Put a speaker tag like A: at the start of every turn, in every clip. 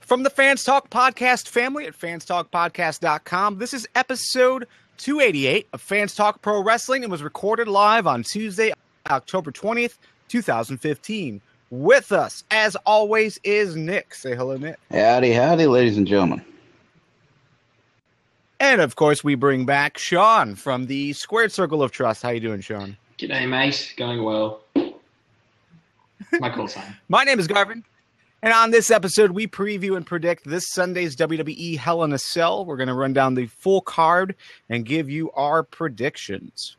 A: From the Fans Talk Podcast family at fanstalkpodcast.com, this is episode 288 of Fans Talk Pro Wrestling and was recorded live on Tuesday, October 20th, 2015. With us, as always, is Nick. Say hello, Nick.
B: Howdy, howdy, ladies and gentlemen.
A: And, of course, we bring back Sean from the Squared Circle of Trust. How you doing, Sean?
C: G'day, mate. Going well. My call sign.
A: My name is Garvin. And on this episode, we preview and predict this Sunday's WWE Hell in a Cell. We're going to run down the full card and give you our predictions.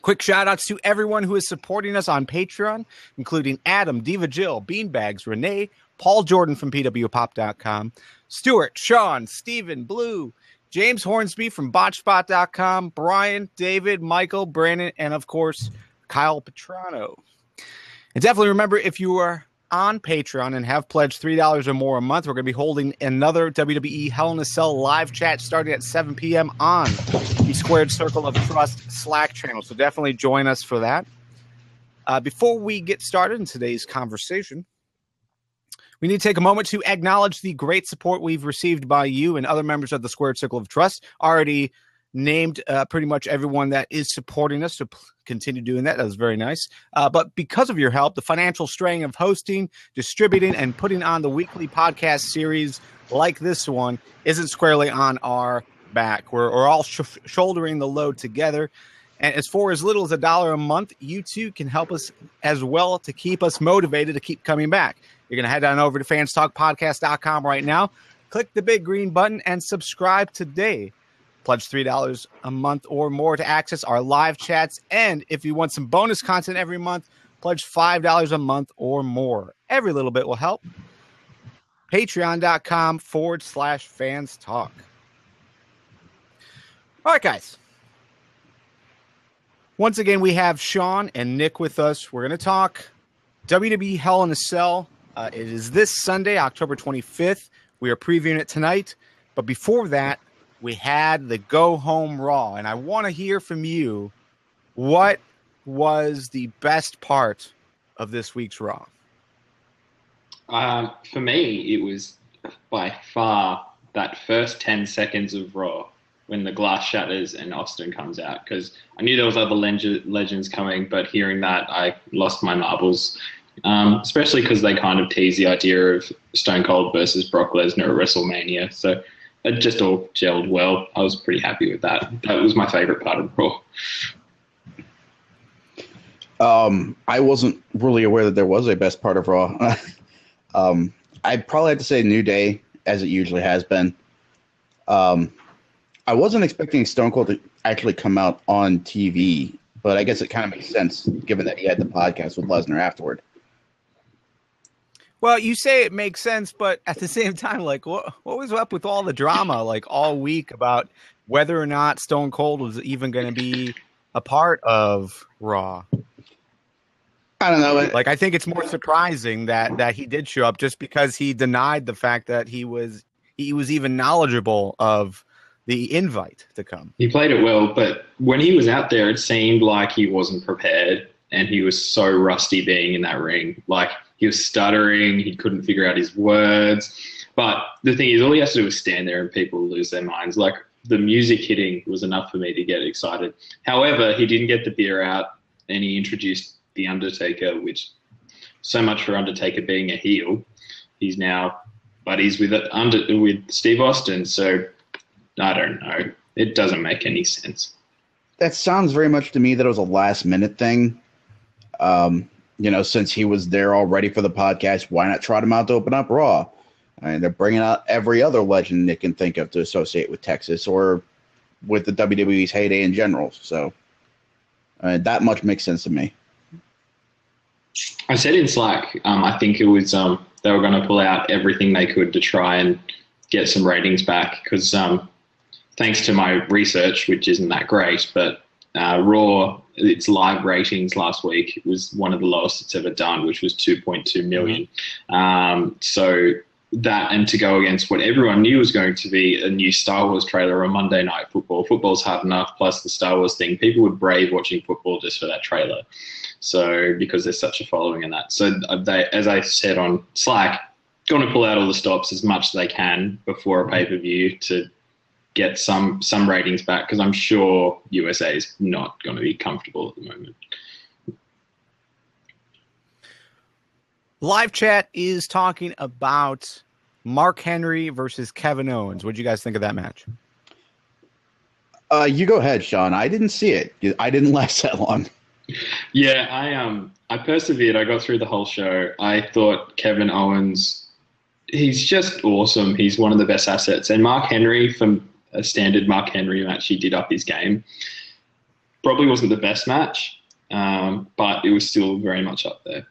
A: Quick shout-outs to everyone who is supporting us on Patreon, including Adam, Diva Jill, Beanbags, Renee, Paul Jordan from pwpop.com, Stuart, Sean, Steven, Blue, James Hornsby from botchspot.com, Brian, David, Michael, Brandon, and, of course, Kyle Petrano. And definitely remember, if you are on Patreon and have pledged $3 or more a month, we're going to be holding another WWE Hell in a Cell live chat starting at 7 p.m. on the Squared Circle of Trust Slack channel. So definitely join us for that. Before we get started in today's conversation, we need to take a moment to acknowledge the great support we've received by you and other members of the Squared Circle of Trust. Already named pretty much everyone that is supporting us, so continue doing that. That was very nice. But because of your help, the financial strain of hosting, distributing, and putting on the weekly podcast series like this one isn't squarely on our back. We're all shouldering the load together. And as for as little as $1 a month, you too can help us as well to keep us motivated to keep coming back. You're going to head on over to fanstalkpodcast.com right now, click the big green button, and subscribe today. Pledge $3 a month or more to access our live chats. And if you want some bonus content every month, pledge $5 a month or more. Every little bit will help. Patreon.com/fans talk. All right, guys. Once again, we have Sean and Nick with us. We're going to talk WWE Hell in a Cell. It is this Sunday, October 25th. We are previewing it tonight. But before that, we had the Go Home Raw. And I want to hear from you, what was the best part of this week's Raw?
C: For me, it was by far that first 10 seconds of Raw when the glass shatters and Austin comes out. Because I knew there was other legends coming, but hearing that, I lost my marbles. Especially because they kind of tease the idea of Stone Cold versus Brock Lesnar at WrestleMania. So it just all gelled well. I was pretty happy with that. That was my favorite part of Raw.
B: I wasn't really aware that there was a best part of Raw. I'd probably have to say New Day, as it usually has been. I wasn't expecting Stone Cold to actually come out on TV, but I guess it kind of makes sense given that he had the podcast with Lesnar afterward.
A: Well, you say it makes sense, but at the same time, like, what was up with all the drama, like, all week about whether or not Stone Cold was even going to be a part of Raw?
B: I don't know.
A: Like, I think it's more surprising that he did show up just because he denied the fact that he was even knowledgeable of the invite to come.
C: He played it well, but when he was out there, it seemed like he wasn't prepared, and he was so rusty being in that ring. Like, he was stuttering. He couldn't figure out his words. But the thing is, all he has to do is stand there and people lose their minds. Like, the music hitting was enough for me to get excited. However, he didn't get the beer out, and he introduced The Undertaker, which, so much for Undertaker being a heel. He's now buddies with Steve Austin. So, I don't know. It doesn't make any sense.
B: That sounds very much to me that it was a last-minute thing. Since he was there already for the podcast, why not trot him out to open up Raw? I mean, they're bringing out every other legend they can think of to associate with Texas or with the WWE's heyday in general. So that much makes sense to me.
C: I said in Slack, I think it was they were going to pull out everything they could to try and get some ratings back because thanks to my research, which isn't that great, but Raw, its live ratings last week was one of the lowest it's ever done, which was 2.2 million. So that, and to go against what everyone knew was going to be a new Star Wars trailer on Monday Night Football. Football's hard enough, plus the Star Wars thing. People would brave watching football just for that trailer. So because there's such a following in that. So they, as I said on Slack, going to pull out all the stops as much as they can before a pay-per-view to get some ratings back, because I'm sure USA is not going to be comfortable at the moment.
A: Live chat is talking about Mark Henry versus Kevin Owens. What did you guys think of that match?
B: You go ahead, Sean. I didn't see it. I didn't last that long.
C: Yeah, I persevered. I got through the whole show. I thought Kevin Owens, he's just awesome. He's one of the best assets. And Mark Henry, from a standard Mark Henry match, he did up his game. Probably wasn't the best match, but it was still very much up there.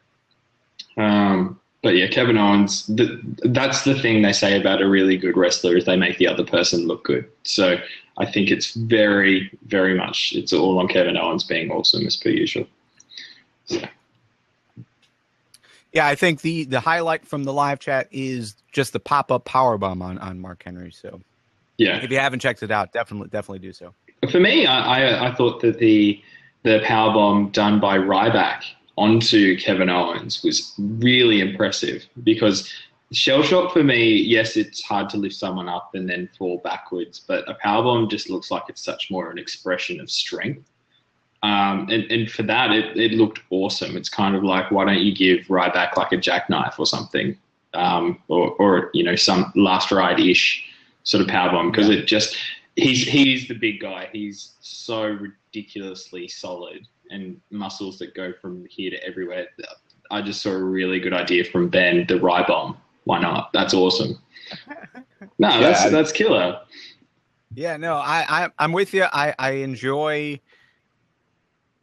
C: But yeah, Kevin Owens, that's the thing they say about a really good wrestler, is they make the other person look good. So I think it's very, very much, it's all on Kevin Owens being awesome as per usual. So.
A: Yeah, I think the highlight from the live chat is just the pop-up powerbomb on Mark Henry. So
C: yeah,
A: if you haven't checked it out, definitely do so.
C: For me, I thought that the powerbomb done by Ryback onto Kevin Owens was really impressive, because shell shock for me, yes, it's hard to lift someone up and then fall backwards, but a powerbomb just looks like it's such more an expression of strength. And for that, it looked awesome. It's kind of like, why don't you give Ryback like a jackknife or something, or some last ride-ish sort of powerbomb, because it just, he's the big guy. He's so ridiculously solid and muscles that go from here to everywhere. I just saw a really good idea from Ben, the Rye Bomb. Why not? That's awesome. No, that's killer.
A: Yeah, no, I'm with you. I enjoy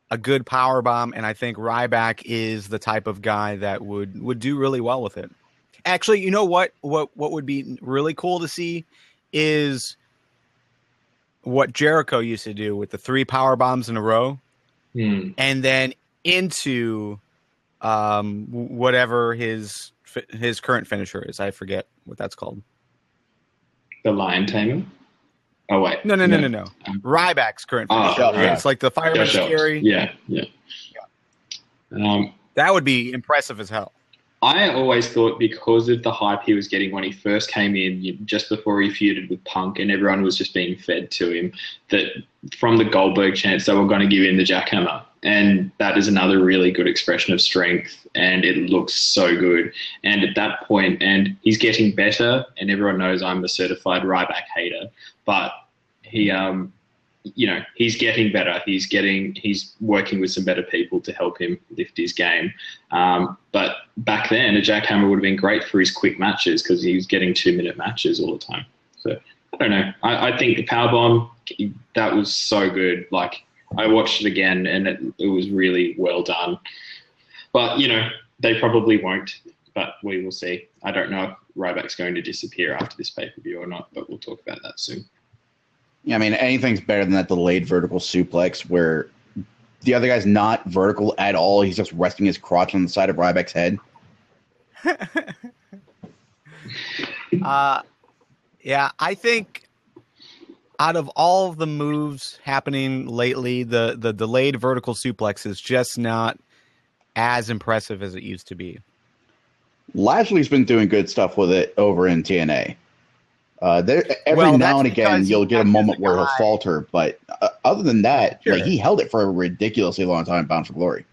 A: a good power bomb, and I think Ryback is the type of guy that would do really well with it. Actually, you know what would be really cool to see is what Jericho used to do with the 3 power bombs in a row. And then into whatever his current finisher is. I forget what that's called.
C: The Lion Tamer? Oh, wait.
A: No. Ryback's current finisher.
C: Yeah.
A: It's like the Fireman Scary.
C: Yeah.
A: That would be impressive as hell.
C: I always thought, because of the hype he was getting when he first came in, just before he feuded with Punk, and everyone was just being fed to him, that from the Goldberg chance they were going to give him the jackhammer. And that is another really good expression of strength, and it looks so good. And at that point, and he's getting better, and everyone knows I'm a certified Ryback hater, but he, he's getting better. He's working with some better people to help him lift his game. But back then, a jackhammer would have been great for his quick matches, because he was getting 2-minute matches all the time. So I don't know. I think the powerbomb, that was so good. Like, I watched it again, and it was really well done. But, they probably won't, but we will see. I don't know if Ryback's going to disappear after this pay-per-view or not, but we'll talk about that soon.
B: Yeah, I mean, anything's better than that delayed vertical suplex where the other guy's not vertical at all. He's just resting his crotch on the side of Ryback's head.
A: Yeah, I think out of all of the moves happening lately, the delayed vertical suplex is just not as impressive as it used to be.
B: Lashley's been doing good stuff with it over in TNA. Every now and again, you'll get a moment where he'll falter, but other than that,
A: Sure.
B: he held it for a ridiculously long time, Bound for Glory.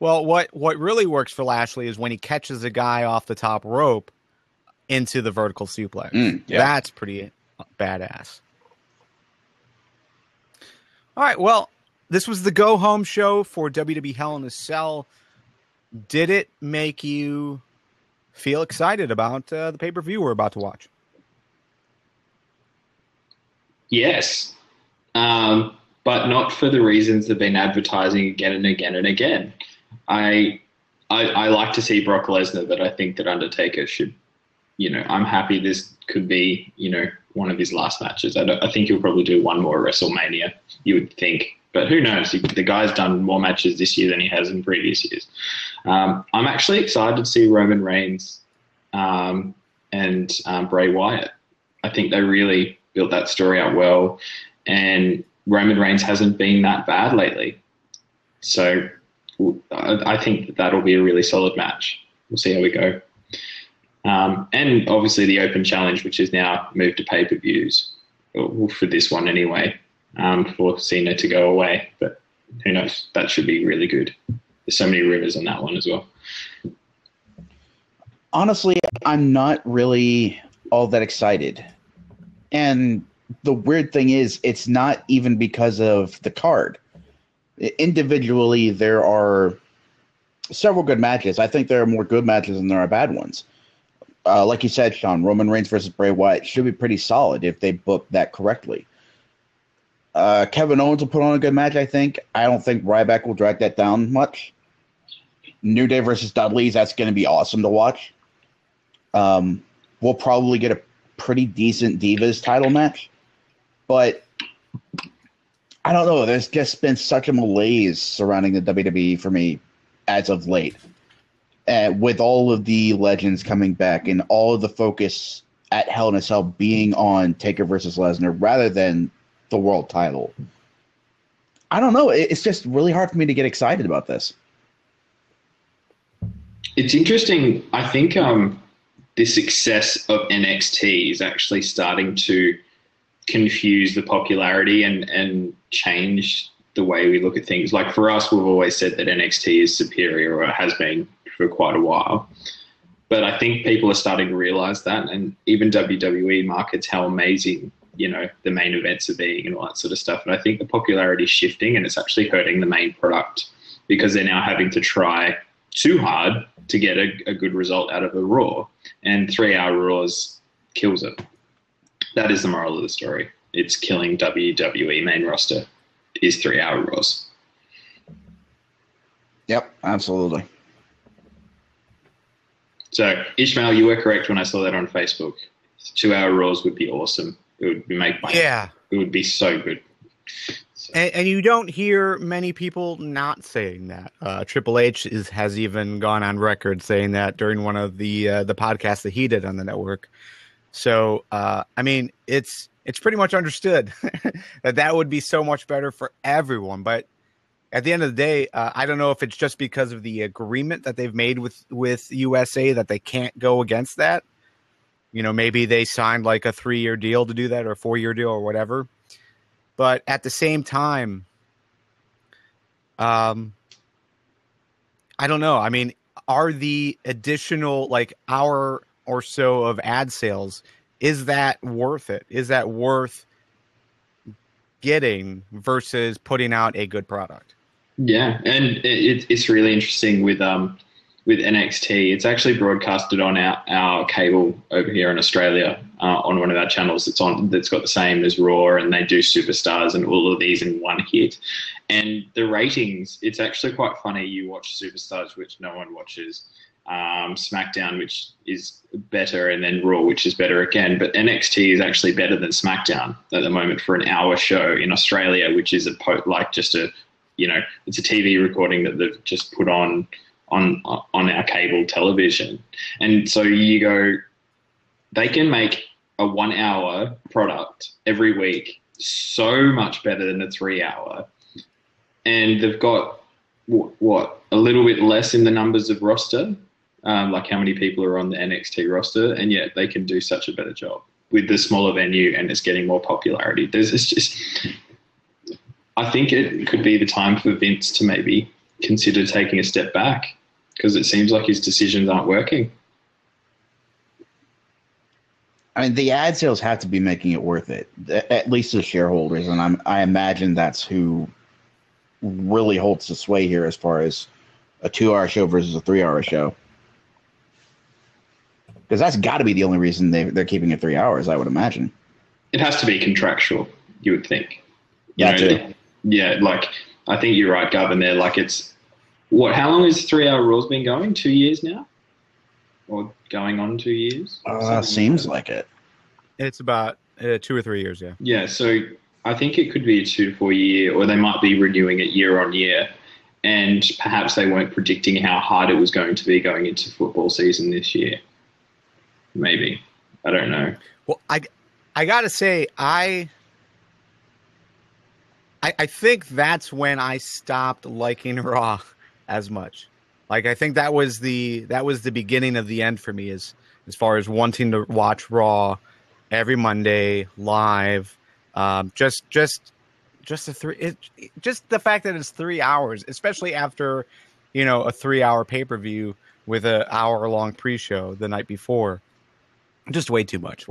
A: Well, what really works for Lashley is when he catches a guy off the top rope into the vertical suplex.
B: Yeah.
A: That's pretty badass. All right, well, this was the go-home show for WWE Hell in a Cell. Did it make you feel excited about the pay-per-view we're about to watch?
C: Yes, but not for the reasons they've been advertising again and again and again. I like to see Brock Lesnar, but I think that Undertaker should, I'm happy this could be, one of his last matches. I think he'll probably do one more WrestleMania, you would think. But who knows? The guy's done more matches this year than he has in previous years. I'm actually excited to see Roman Reigns and Bray Wyatt. I think they really built that story out well, and Roman Reigns hasn't been that bad lately. So I think that'll be a really solid match. We'll see how we go. And obviously the Open Challenge, which is now moved to pay-per-views, for this one anyway, for Cena to go away. But who knows? That should be really good. There's so many rumors on that one as well.
B: Honestly, I'm not really all that excited. And the weird thing is, it's not even because of the card. Individually, there are several good matches. I think there are more good matches than there are bad ones. Like you said, Sean, Roman Reigns versus Bray Wyatt should be pretty solid if they book that correctly. Kevin Owens will put on a good match, I think. I don't think Ryback will drag that down much. New Day versus Dudley's, that's going to be awesome to watch. We'll probably get a pretty decent Divas title match. But I don't know. There's just been such a malaise surrounding the WWE for me as of late. With all of the legends coming back and all of the focus at Hell in a Cell being on Taker versus Lesnar rather than the world title. I don't know. It's just really hard for me to get excited about this.
C: It's interesting. I think the success of NXT is actually starting to confuse the popularity and change the way we look at things. Like for us, we've always said that NXT is superior, or has been for quite a while. But I think people are starting to realize that, and even WWE markets how amazing, the main events are being and all that sort of stuff. And I think the popularity is shifting, and it's actually hurting the main product because they're now having to try too hard to get a good result out of a Raw, and 3-hour Raws kills it. That is the moral of the story. It's killing WWE main roster is 3-hour Raws.
B: Yep, absolutely.
C: So, Ishmael, you were correct when I saw that on Facebook. 2-hour Raws would be awesome. It would make money.
A: Yeah.
C: It would be so good. So.
A: And you don't hear many people not saying that. Triple H has even gone on record saying that during one of the podcasts that he did on the network. So, it's pretty much understood that would be so much better for everyone. But at the end of the day, I don't know if it's just because of the agreement that they've made with USA that they can't go against that. Maybe they signed like a 3-year deal to do that, or a 4-year deal, or whatever. But at the same time, I don't know. I mean, are the additional like hour or so of ad sales, is that worth it? Is that worth getting versus putting out a good product? Yeah,
C: and it's really interesting with NXT. It's actually broadcasted on our cable over here in Australia on one of our channels. That's got the same as Raw, and they do Superstars and all of these in one hit. And the ratings, it's actually quite funny. You watch Superstars, which no one watches, SmackDown, which is better, and then Raw, which is better again. But NXT is actually better than SmackDown at the moment for an hour show in Australia, which is it's a TV recording that they've just put on our cable television. And so you go, they can make a 1-hour product every week so much better than a 3-hour. And they've got, a little bit less in the numbers of roster, like how many people are on the NXT roster, and yet they can do such a better job with the smaller venue, and it's getting more popularity. I think it could be the time for Vince to maybe consider taking a step back, because it seems like his decisions aren't working.
B: I mean, the ad sales have to be making it worth it, at least the shareholders, and I imagine that's who really holds the sway here as far as a 2-hour show versus a 3-hour show. Because that's got to be the only reason they're keeping it 3 hours, I would imagine.
C: It has to be contractual, you would think.
B: Too.
C: Yeah, I think you're right, Garvin, there. How long has 3-hour Raw's been going? 2 years now? Or going on 2 years?
B: Seems like it.
A: It's about 2 or 3 years, yeah.
C: Yeah, so I think it could be a 2 to 4 year, or they might be renewing it year on year. And perhaps they weren't predicting how hard it was going to be going into football season this year. Maybe. I don't know.
A: Well, I got to say, I think that's when I stopped liking Raw as much. I think that was the beginning of the end for me, is as far as wanting to watch Raw every Monday live. Just the fact that it's 3 hours, especially after, a 3-hour pay-per-view with an hour-long pre-show the night before. Just way too much.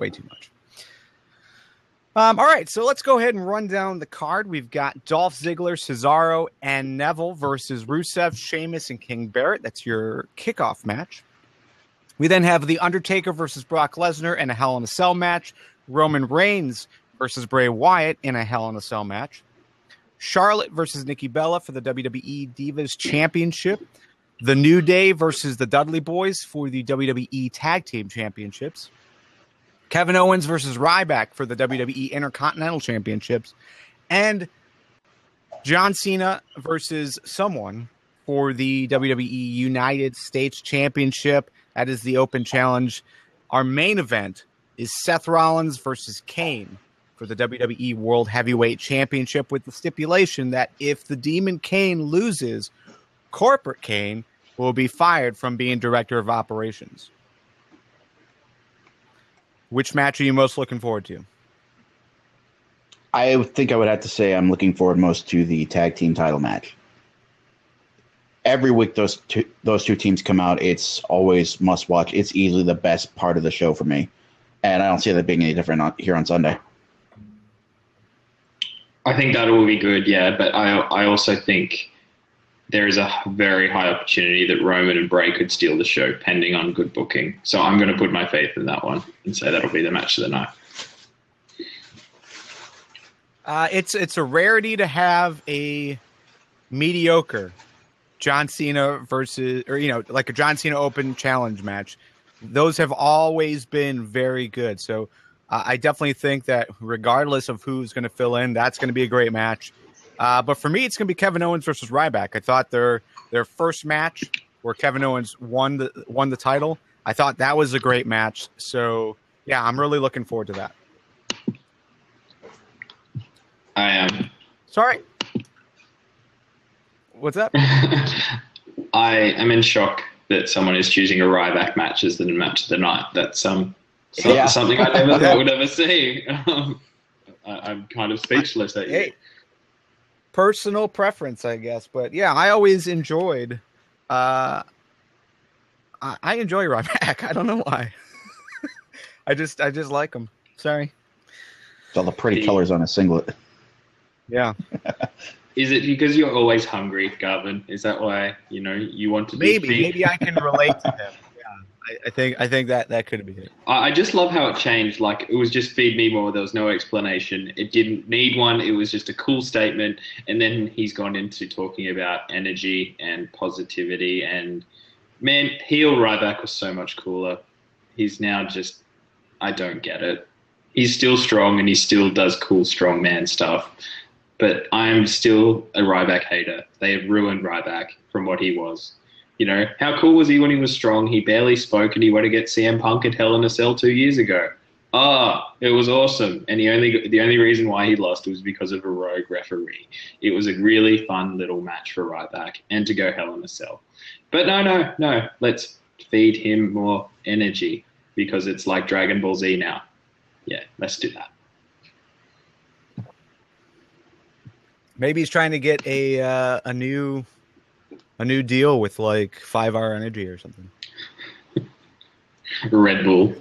A: All right, so let's go ahead and run down the card. We've got Dolph Ziggler, Cesaro, and Neville versus Rusev, Sheamus, and King Barrett. That's your kickoff match. We then have The Undertaker versus Brock Lesnar in a Hell in a Cell match. Roman Reigns versus Bray Wyatt in a Hell in a Cell match. Charlotte versus Nikki Bella for the WWE Divas Championship. The New Day versus the Dudley Boys for the WWE Tag Team Championships. Kevin Owens versus Ryback for the WWE Intercontinental Championships. And John Cena versus someone for the WWE United States Championship. That is the open challenge. Our main event is Seth Rollins versus Kane for the WWE World Heavyweight Championship, with the stipulation that if the Demon Kane loses, Corporate Kane will be fired from being Director of Operations. Which match are you most looking forward to?
B: I think I would have to say I'm looking forward most to the tag team title match. Every week those two teams come out, it's always must watch. It's easily the best part of the show for me, and I don't see that being any different here on Sunday.
C: I think that will be good, yeah, but I also think there is a very high opportunity that Roman and Bray could steal the show, pending on good booking. So I'm going to put my faith in that one and say that'll be the match of the night.
A: It's a rarity to have a mediocre John Cena versus, or like a John Cena Open Challenge match. Those have always been very good. So I definitely think that regardless of who's going to fill in, that's going to be a great match. But for me, it's going to be Kevin Owens versus Ryback. I thought their first match where Kevin Owens won the title, I thought that was a great match. So, yeah, I'm really looking forward to that.
C: I am.
A: Sorry. What's up?
C: I am in shock that someone is choosing a Ryback match as the match of the night. That's something I never thought would ever see. I'm kind of speechless at you.
A: Hey. Personal preference, I guess, but yeah, I always enjoyed. I enjoy Ryback. I don't know why. I just like him. Sorry.
B: It's all the pretty colors on a singlet.
A: Yeah.
C: Is it because you're always hungry, Garvin? Is that why you want to?
A: Maybe I can relate to him. I think that could be it.
C: I just love how it changed. Like, it was just feed me more. There was no explanation. It didn't need one. It was just a cool statement. And then he's gone into talking about energy and positivity. And man, heel Ryback was so much cooler. He's now just, I don't get it. He's still strong and he still does cool strong man stuff. But I'm still a Ryback hater. They have ruined Ryback from what he was. How cool was he when he was strong? He barely spoke and he went to get CM Punk at Hell in a Cell 2 years ago. It was awesome. And the only reason why he lost was because of a rogue referee. It was a really fun little match for Ryback and to go Hell in a Cell. But no. Let's feed him more energy because it's like Dragon Ball Z now. Yeah, let's do that.
A: Maybe he's trying to get a new deal with like 5 Hour Energy or something.
C: Red Bull.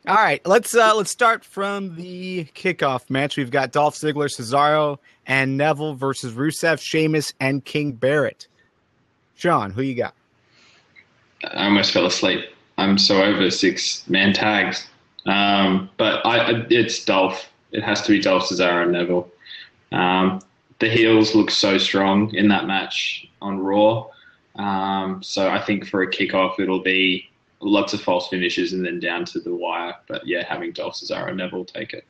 A: All right, let's start from the kickoff match. We've got Dolph Ziggler, Cesaro, and Neville versus Rusev, Sheamus, and King Barrett. Sean, who you got?
C: I almost fell asleep. I'm so over 6-man tags. But it's Dolph. It has to be Dolph, Cesaro, and Neville. The heels look so strong in that match on Raw. So I think for a kickoff, it'll be lots of false finishes and then down to the wire. But yeah, having Dolph, Cesaro, and Neville take it.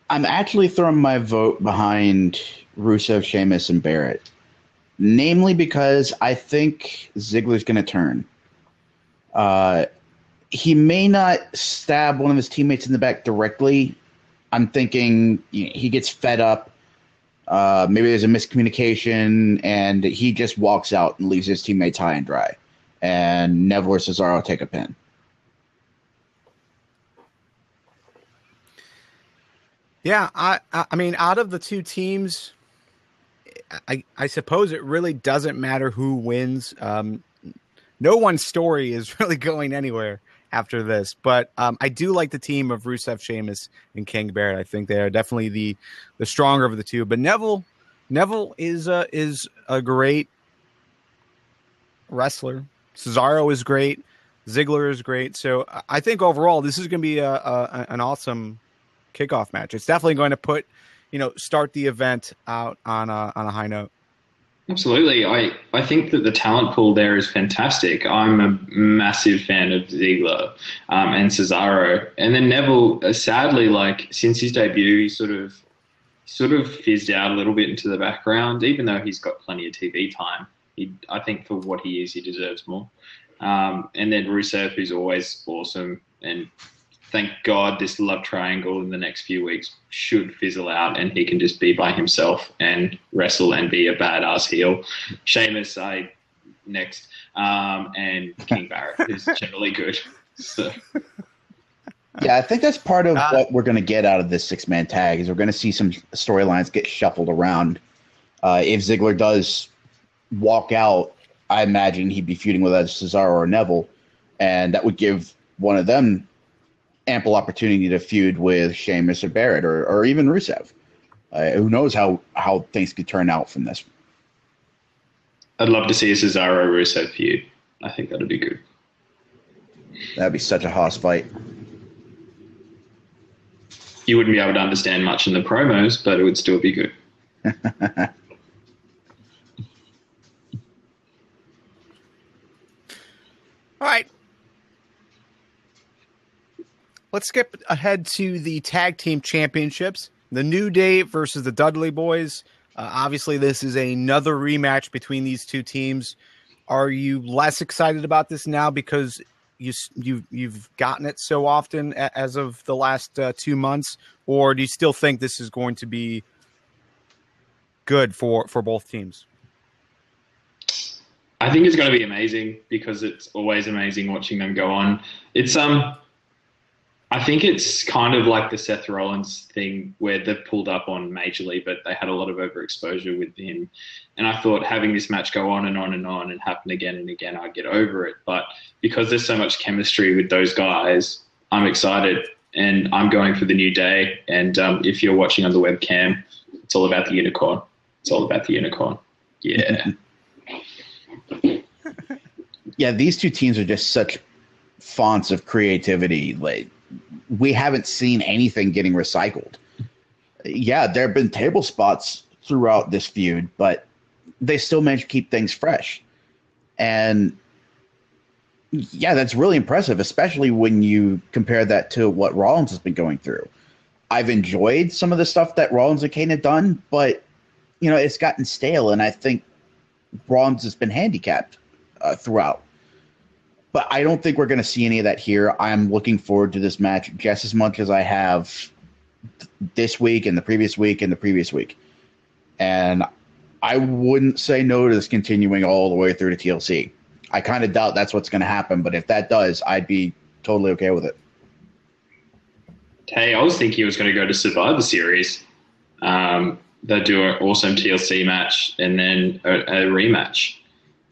B: I'm actually throwing my vote behind Rusev, Sheamus, and Barrett. Namely because I think Ziggler's going to turn. He may not stab one of his teammates in the back directly. I'm thinking he gets fed up. Maybe there's a miscommunication, and he just walks out and leaves his teammates high and dry. and Neville or Cesaro take a pin.
A: Yeah, I mean, out of the two teams, I suppose it really doesn't matter who wins. No one's story is really going anywhere after this, but I do like the team of Rusev, Sheamus, and King Barrett. I think they are definitely the stronger of the two. But Neville is a great wrestler. Cesaro is great. Ziggler is great. So I think overall this is going to be an awesome kickoff match. It's definitely going to start the event out on a high note.
C: Absolutely. I think that the talent pool there is fantastic. I'm a massive fan of Ziggler and Cesaro. And then Neville, sadly, like since his debut, he sort of fizzed out a little bit into the background, even though he's got plenty of TV time. I think for what he is, he deserves more. And then Rusev, who's always awesome. And thank God this love triangle in the next few weeks should fizzle out and he can just be by himself and wrestle and be a badass heel. Sheamus, next. And King Barrett, who's generally good. So.
B: Yeah, I think that's part of what we're going to get out of this six-man tag is we're going to see some storylines get shuffled around. If Ziggler does walk out, I imagine he'd be feuding with either Cesaro or Neville, and that would give one of them ample opportunity to feud with Sheamus or Barrett or even Rusev. Who knows how things could turn out from this.
C: I'd love to see a Cesaro-Rusev feud. I think that'd be good.
B: That'd be such a hoss fight.
C: You wouldn't be able to understand much in the promos, but it would still be good.
A: All right. Let's skip ahead to the tag team championships. The New Day versus the Dudley Boys. Obviously, this is another rematch between these two teams. Are you less excited about this now because you've gotten it so often as of the last 2 months, or do you still think this is going to be good for both teams?
C: I think it's going to be amazing because it's always amazing watching them go on. It's I think it's kind of like the Seth Rollins thing where they've pulled up on majorly, but they had a lot of overexposure with him. And I thought having this match go on and on and on and happen again and again, I'd get over it. But because there's so much chemistry with those guys, I'm excited and I'm going for the New Day. And if you're watching on the webcam, it's all about the unicorn. It's all about the unicorn. Yeah.
B: Yeah, these two teams are just such fonts of creativity. Like, we haven't seen anything getting recycled. Yeah, there have been table spots throughout this feud, but they still manage to keep things fresh. And yeah, that's really impressive, especially when you compare that to what Rollins has been going through. I've enjoyed some of the stuff that Rollins and Kane have done, but it's gotten stale, and I think Rollins has been handicapped throughout. But I don't think we're going to see any of that here. I'm looking forward to this match just as much as I have this week and the previous week and the previous week. And I wouldn't say no to this continuing all the way through to TLC. I kind of doubt that's what's going to happen, but if that does, I'd be totally okay with it.
C: Hey, I was thinking it was going to go to Survivor Series. They'll do an awesome TLC match and then a rematch.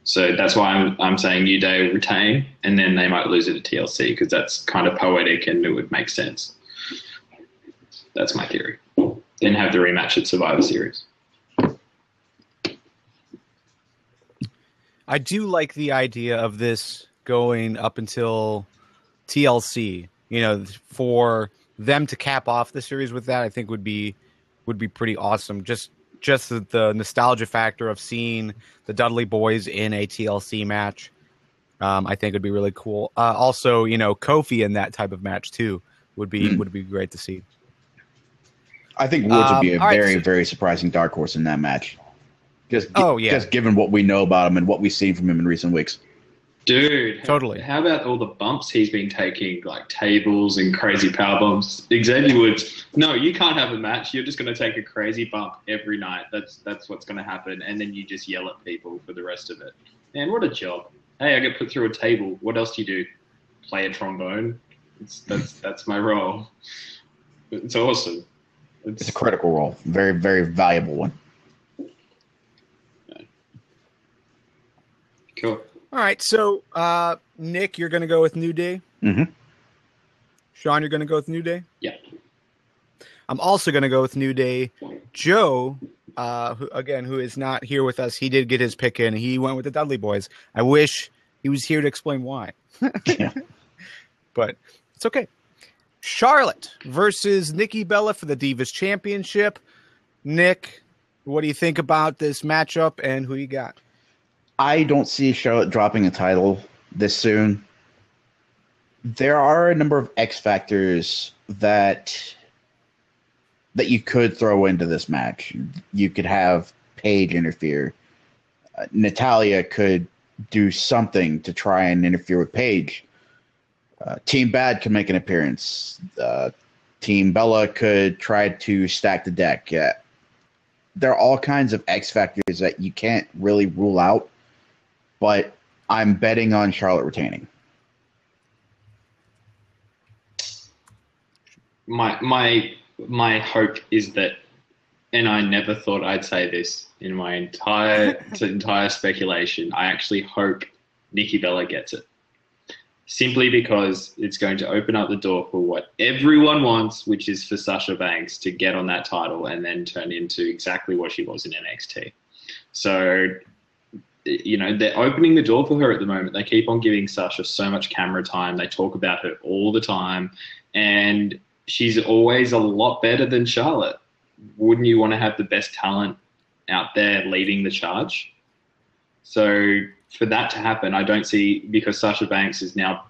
C: So that's why I'm saying New Day will retain, and then they might lose it at TLC because that's kind of poetic and it would make sense. That's my theory. Then have the rematch at Survivor Series.
A: I do like the idea of this going up until TLC. For them to cap off the series with that, I think would be pretty awesome. Just the nostalgia factor of seeing the Dudley Boys in a TLC match, I think would be really cool. Also, Kofi in that type of match too would be great to see.
B: I think Woods would be a very surprising dark horse in that match. Just given what we know about him and what we've seen from him in recent weeks.
C: Dude,
A: totally.
C: How about all the bumps he's been taking, like tables and crazy power bombs? Xavier Woods, no, you can't have a match. You're just going to take a crazy bump every night. That's what's going to happen. And then you just yell at people for the rest of it. Man, what a job. Hey, I get put through a table. What else do you do? Play a trombone. That's my role. It's awesome.
B: It's a critical role. Very, very valuable one.
C: Cool.
A: All right, so Nick, you're going to go with New Day.
B: Mm-hmm.
A: Sean, you're going to go with New Day.
C: Yeah.
A: I'm also going to go with New Day. Joe, who is not here with us, he did get his pick in. He went with the Dudley Boys. I wish he was here to explain why.
B: Yeah.
A: But it's okay. Charlotte versus Nikki Bella for the Divas Championship. Nick, what do you think about this matchup and who you got?
B: I don't see Charlotte dropping a title this soon. There are a number of X factors that you could throw into this match. You could have Paige interfere. Natalya could do something to try and interfere with Paige. Team Bad can make an appearance. Team Bella could try to stack the deck. There are all kinds of X factors that you can't really rule out, but I'm betting on Charlotte retaining.
C: My hope is that, and I never thought I'd say this in my entire speculation, I actually hope Nikki Bella gets it. Simply because it's going to open up the door for what everyone wants, which is for Sasha Banks to get on that title and then turn into exactly what she was in NXT. So, they're opening the door for her at the moment. They keep on giving Sasha so much camera time. They talk about her all the time. And she's always a lot better than Charlotte. Wouldn't you want to have the best talent out there leading the charge? So for that to happen, I don't see, because Sasha Banks is now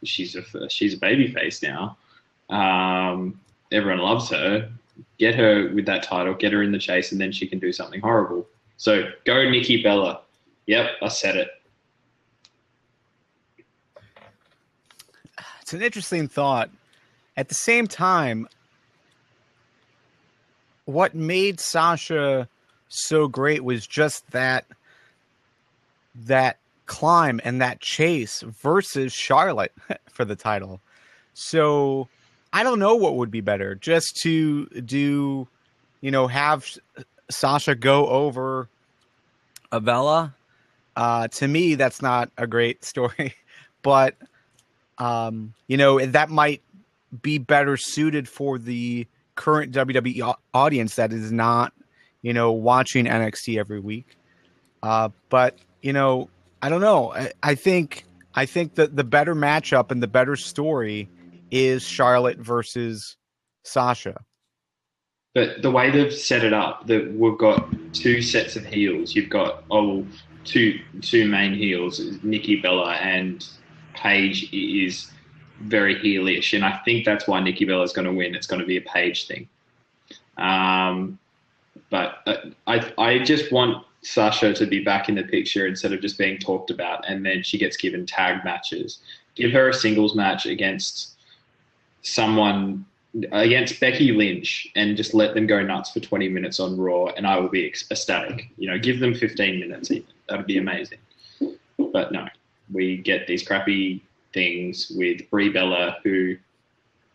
C: she's a babyface now. Everyone loves her. Get her with that title, get her in the chase, and then she can do something horrible. So go Nikki Bella. Yep, I said it.
A: It's an interesting thought. At the same time, what made Sasha so great was just that climb and that chase versus Charlotte for the title. So I don't know what would be better, just to do, have Sasha go over Avella. To me, that's not a great story, but that might be better suited for the current WWE audience that is not, watching NXT every week. But I don't know. I think that the better matchup and the better story is Charlotte versus Sasha.
C: But the way they've set it up, that we've got two sets of heels. You've got two main heels, Nikki Bella, and Paige is very heelish, and I think that's why Nikki Bella is going to win. It's going to be a Paige thing. But I just want Sasha to be back in the picture instead of just being talked about, and then she gets given tag matches. Give her a singles match against Becky Lynch, and just let them go nuts for 20 minutes on Raw, and I will be ecstatic. Give them 15 minutes even. That would be amazing. But no, we get these crappy things with Brie Bella, who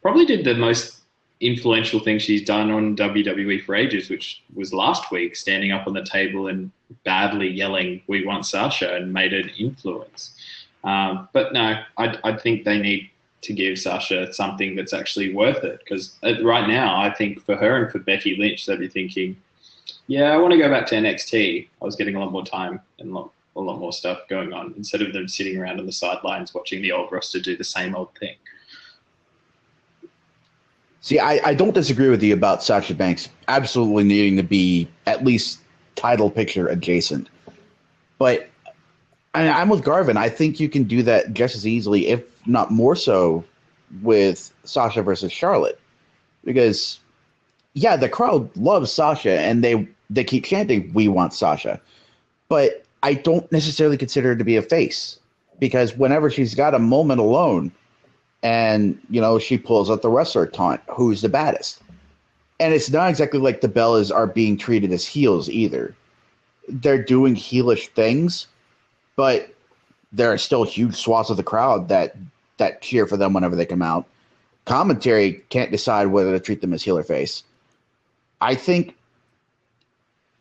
C: probably did the most influential thing she's done on WWE for ages, which was last week, standing up on the table and badly yelling, "We want Sasha," and made an influence. But no, I think they need to give Sasha something that's actually worth it, because right now, I think for her and for Becky Lynch, they'd be thinking, yeah, I want to go back to NXT. I was getting a lot more time and a lot more stuff going on, instead of them sitting around on the sidelines watching the old roster do the same old thing.
B: See, I don't disagree with you about Sasha Banks absolutely needing to be at least title picture adjacent. But I'm with Garvin. I think you can do that just as easily, if not more so, with Sasha versus Charlotte. Because, yeah, the crowd loves Sasha, and they keep chanting, "We want Sasha." But I don't necessarily consider her to be a face, because whenever she's got a moment alone and, she pulls out the wrestler taunt, who's the baddest? And it's not exactly like the Bellas are being treated as heels either. They're doing heelish things, but there are still huge swaths of the crowd that cheer for them whenever they come out. Commentary can't decide whether to treat them as heel or face. I think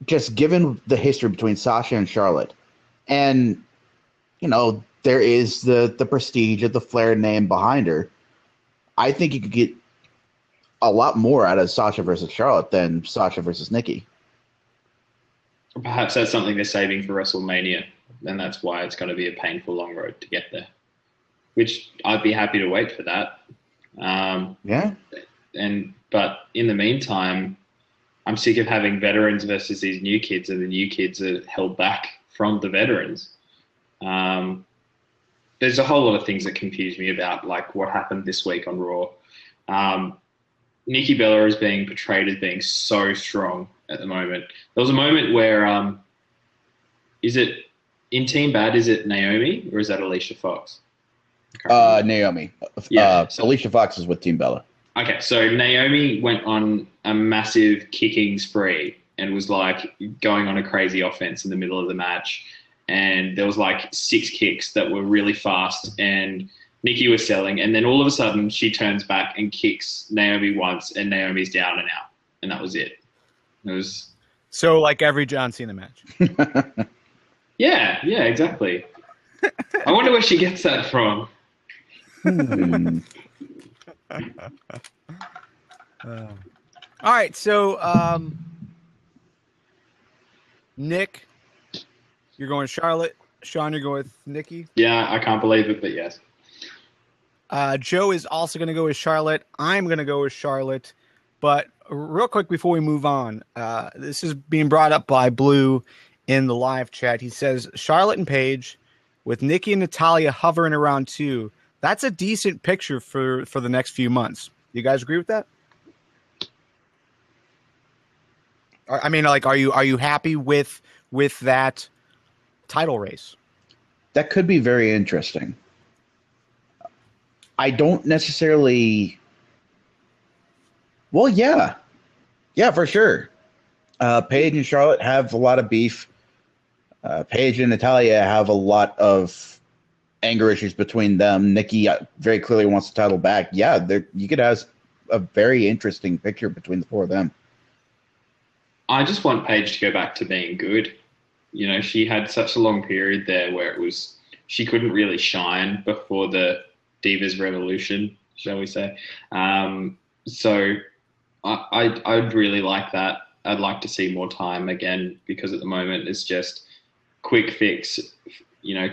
B: just given the history between Sasha and Charlotte, and, there is the prestige of the Flair name behind her, I think you could get a lot more out of Sasha versus Charlotte than Sasha versus Nikki.
C: Perhaps that's something they're saving for WrestleMania, and that's why it's going to be a painful long road to get there, which I'd be happy to wait for that.
B: Yeah.
C: But in the meantime, I'm sick of having veterans versus these new kids, and the new kids are held back from the veterans. There's a whole lot of things that confuse me about like what happened this week on Raw. Nikki Bella is being portrayed as being so strong at the moment. There was a moment where, is it in Team Bad? Is it Naomi or is that Alicia Fox?
B: Naomi.
C: Yeah,
B: Alicia Fox is with Team Bella.
C: Okay, so Naomi went on a massive kicking spree and was like going on a crazy offense in the middle of the match. And there was like 6 kicks that were really fast and Nikki was selling. And then all of a sudden she turns back and kicks Naomi once and Naomi's down and out. And that was it. It was
A: so like every John Cena match.
C: Yeah, exactly. I wonder where she gets that from.
A: All right, so Nick, you're going Charlotte. Sean, you're going with Nikki.
C: Yeah, I can't believe it, but yes.
A: Joe is also going to go with Charlotte. I'm going to go with Charlotte. But real quick before we move on, this is being brought up by Blue in the live chat. He says, Charlotte and Paige with Nikki and Natalya hovering around 2. That's a decent picture for the next few months. You guys agree with that? I mean, like, are you happy with that title race?
B: That could be very interesting. I don't necessarily. Well, yeah, for sure. Paige and Charlotte have a lot of beef. Paige and Natalya have a lot of anger issues between them. Nikki very clearly wants the title back. Yeah, you could have a very interesting picture between the 4 of them.
C: I just want Paige to go back to being good. She had such a long period there where she couldn't really shine before the Divas Revolution, shall we say. So I'd really like that. I'd like to see more time again, because at the moment it's just quick fix.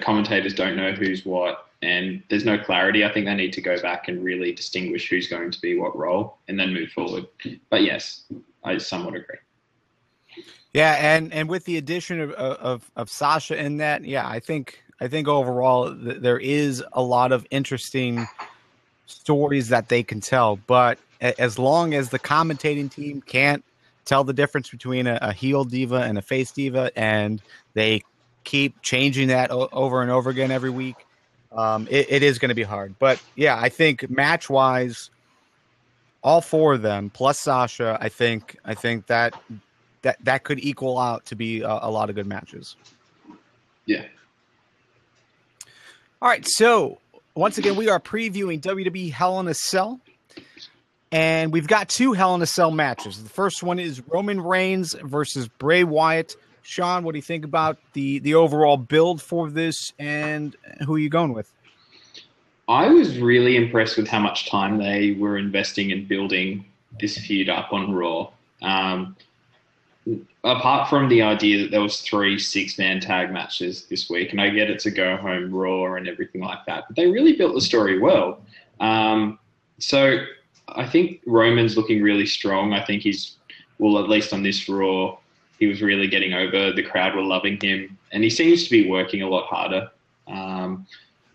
C: Commentators don't know who's what, and there's no clarity. I think they need to go back and really distinguish who's going to be what role and then move forward. But yes, I somewhat agree.
A: Yeah, and with the addition of Sasha in that, yeah, I think overall there is a lot of interesting stories that they can tell. But as long as the commentating team can't tell the difference between a heel diva and a face diva, and they keep changing that over and over again every week, it is going to be hard. But yeah, I think match wise, all 4 of them plus Sasha, I think that could equal out to be a lot of good matches.
C: Yeah.
A: All right, so once again, we are previewing WWE Hell in a Cell, and we've got 2 Hell in a Cell matches. The first one is Roman Reigns versus Bray Wyatt. Sean, what do you think about the overall build for this, and who are you going with?
C: I was really impressed with how much time they were investing in building this feud up on Raw. Apart from the idea that there was 3 6-man tag matches this week, and I get it's a go-home Raw and everything like that, but they really built the story well. So I think Roman's looking really strong. I think at least on this Raw, he was really getting over. The crowd were loving him, and he seems to be working a lot harder.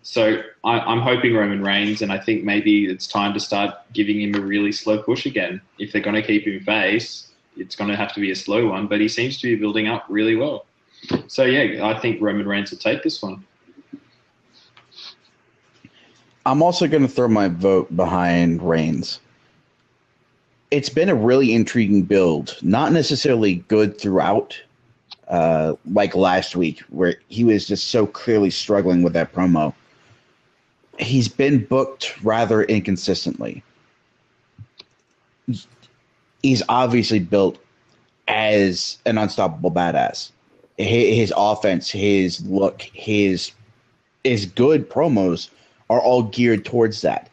C: So I'm hoping Roman Reigns, and I think maybe it's time to start giving him a really slow push again. If they're going to keep him face, it's going to have to be a slow one, but he seems to be building up really well. So, yeah, I think Roman Reigns will take this one.
B: I'm also going to throw my vote behind Reigns. It's been a really intriguing build. Not necessarily good throughout. like last week, where he was just so clearly struggling with that promo. He's been booked rather inconsistently. He's obviously built as an unstoppable badass. His offense, his look, his good promos are all geared towards that.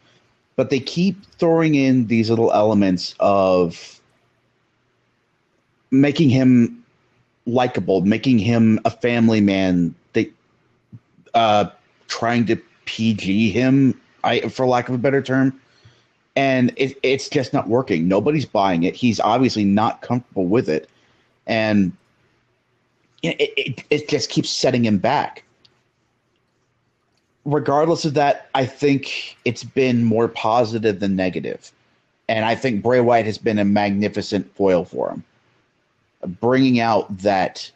B: But they keep throwing in these little elements of making him likable, making him a family man, trying to PG him, for lack of a better term. And it's just not working. Nobody's buying it. He's obviously not comfortable with it. And it just keeps setting him back. Regardless of that, I think it's been more positive than negative. And I think Bray Wyatt has been a magnificent foil for him. Bringing out that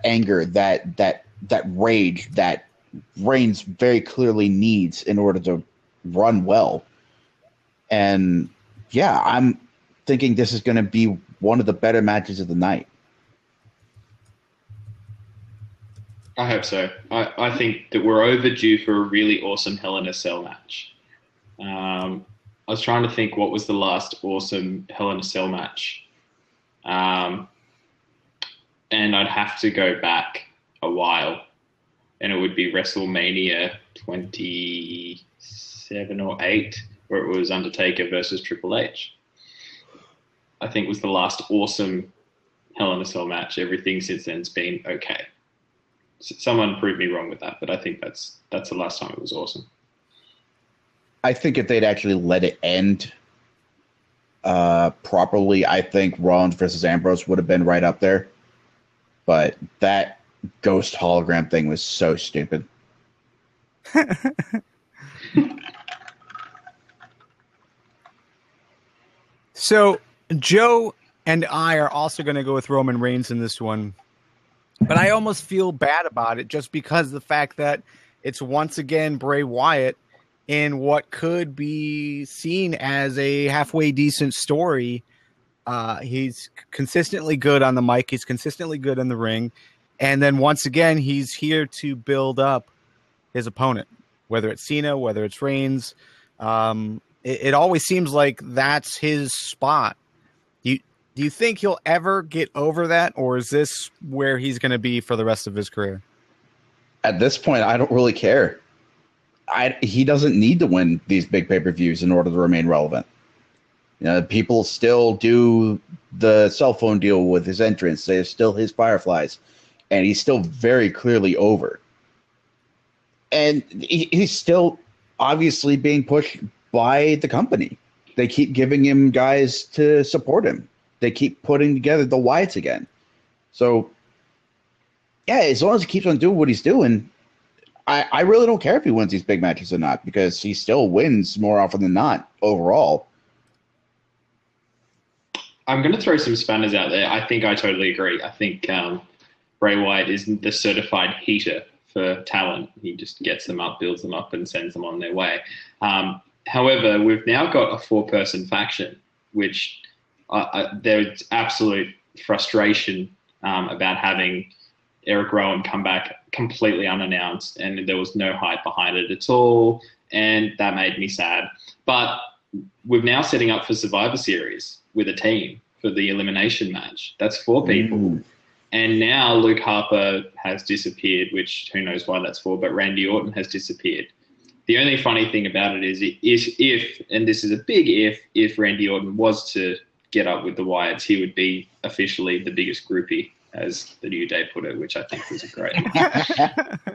B: anger, that rage that Reigns very clearly needs in order to run well. And yeah, I'm thinking this is going to be one of the better matches of the night.
C: I hope so. I think that we're overdue for a really awesome Hell in a Cell match. I was trying to think what was the last awesome Hell in a Cell match. And I'd have to go back a while. And it would be WrestleMania 27 or 8, where it was Undertaker versus Triple H. I think was the last awesome Hell in a Cell match. Everything since then's been okay. Someone prove me wrong with that, but I think that's the last time it was awesome.
B: I think if they'd actually let it end properly, I think Rollins versus Ambrose would have been right up there. But that ghost hologram thing was so stupid.
A: So Joe and I are also going to go with Roman Reigns in this one. But I almost feel bad about it just because of the fact that it's once again Bray Wyatt in what could be seen as a halfway decent story. He's consistently good on the mic. He's consistently good in the ring. And then once again, he's here to build up his opponent, whether it's Cena, whether it's Reigns. It always seems like that's his spot. Do you think he'll ever get over that, or is this where he's going to be for the rest of his career?
B: At this point, I don't really care. He doesn't need to win these big pay-per-views in order to remain relevant. You know, people still do the cell phone deal with his entrance. They're still his Fireflies, and he's still very clearly over. And he's still obviously being pushed by the company. They keep giving him guys to support him. They keep putting together the Wyatts again. So, yeah, as long as he keeps on doing what he's doing, I really don't care if he wins these big matches or not, because he still wins more often than not overall.
C: I'm going to throw some spanners out there. I think I totally agree. I think Bray Wyatt is the certified heater for talent. He just gets them up, builds them up, and sends them on their way. However, we've now got a 4-person faction, which there's absolute frustration about having Eric Rowan come back completely unannounced, and there was no hype behind it at all, and that made me sad. But we're now setting up for Survivor Series with a team for the elimination match. That's 4 people.
B: Ooh.
C: And now Luke Harper has disappeared, which who knows why that's for, but Randy Orton has disappeared. The only funny thing about it is if, and this is a big if Randy Orton was to get up with the Wyatts, he would be officially the biggest groupie, as the New Day put it, which I think was great.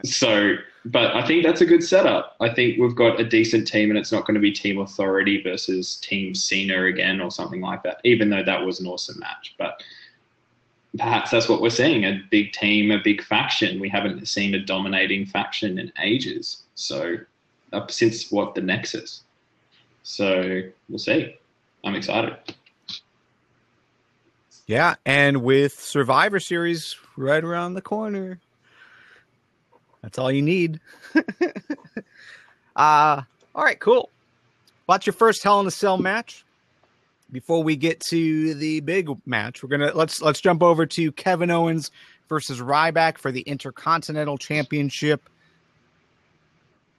C: So, but I think that's a good setup. I think we've got a decent team, and it's not going to be Team Authority versus Team Cena again or something like that, even though that was an awesome match. But perhaps that's what we're seeing, a big team, a big faction. We haven't seen a dominating faction in ages. So since the Nexus. So we'll see. I'm excited.
A: Yeah, and with Survivor Series right around the corner, that's all you need. All right, cool. What's your first Hell in a Cell match? Before we get to the big match, we're gonna let's jump over to Kevin Owens versus Ryback for the Intercontinental Championship.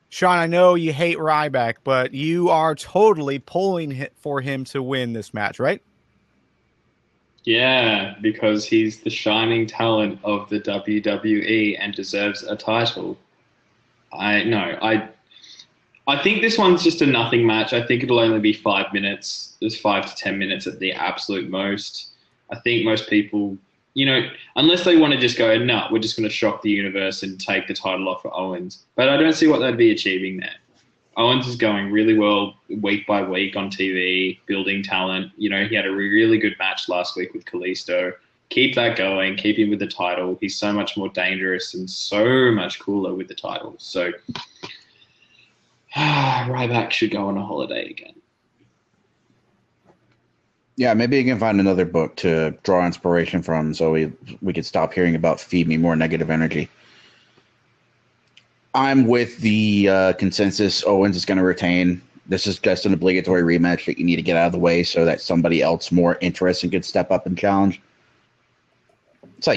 A: Sean, I know you hate Ryback, but you are totally pulling for him to win this match, right?
C: Yeah, because he's the shining talent of the WWE and deserves a title. I think this one's just a nothing match. I think it'll only be 5 minutes. There's 5 to 10 minutes at the absolute most. I think most people, unless they want to just go, no, we're just going to shock the universe and take the title off for Owens. But I don't see what they'd be achieving there. Owens is going really well week by week on TV, building talent. He had a really good match last week with Kalisto. Keep that going. Keep him with the title. He's so much more dangerous and so much cooler with the title. So Ryback should go on a holiday again.
B: Yeah, maybe you can find another book to draw inspiration from so we could stop hearing about feed me more negative energy. I'm with the consensus. Owens is going to retain. This is just an obligatory rematch that you need to get out of the way so that somebody else more interesting could step up and challenge. So,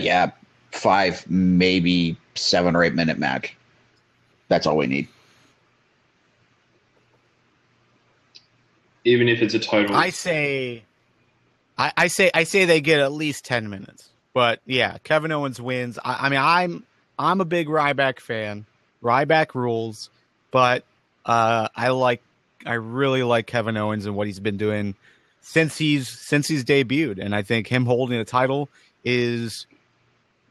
B: 5, maybe 7 or 8 minute match. That's all we need.
C: Even if it's a total.
A: I say they get at least 10 minutes. But yeah, Kevin Owens wins. I'm a big Ryback fan. Ryback rules, but I really like Kevin Owens and what he's been doing since he's debuted, and I think him holding the title is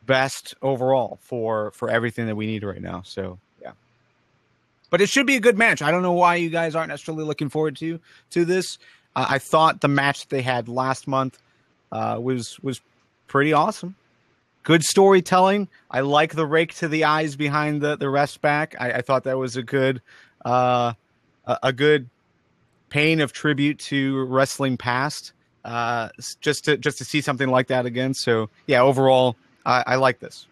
A: best overall for everything that we need right now. So yeah, but it should be a good match. I don't know why you guys aren't necessarily looking forward to this. I thought the match they had last month was pretty awesome. Good storytelling. I like the rake to the eyes behind the rest back. I thought that was a good paying of tribute to wrestling past. Just to see something like that again. So yeah, overall, I like this.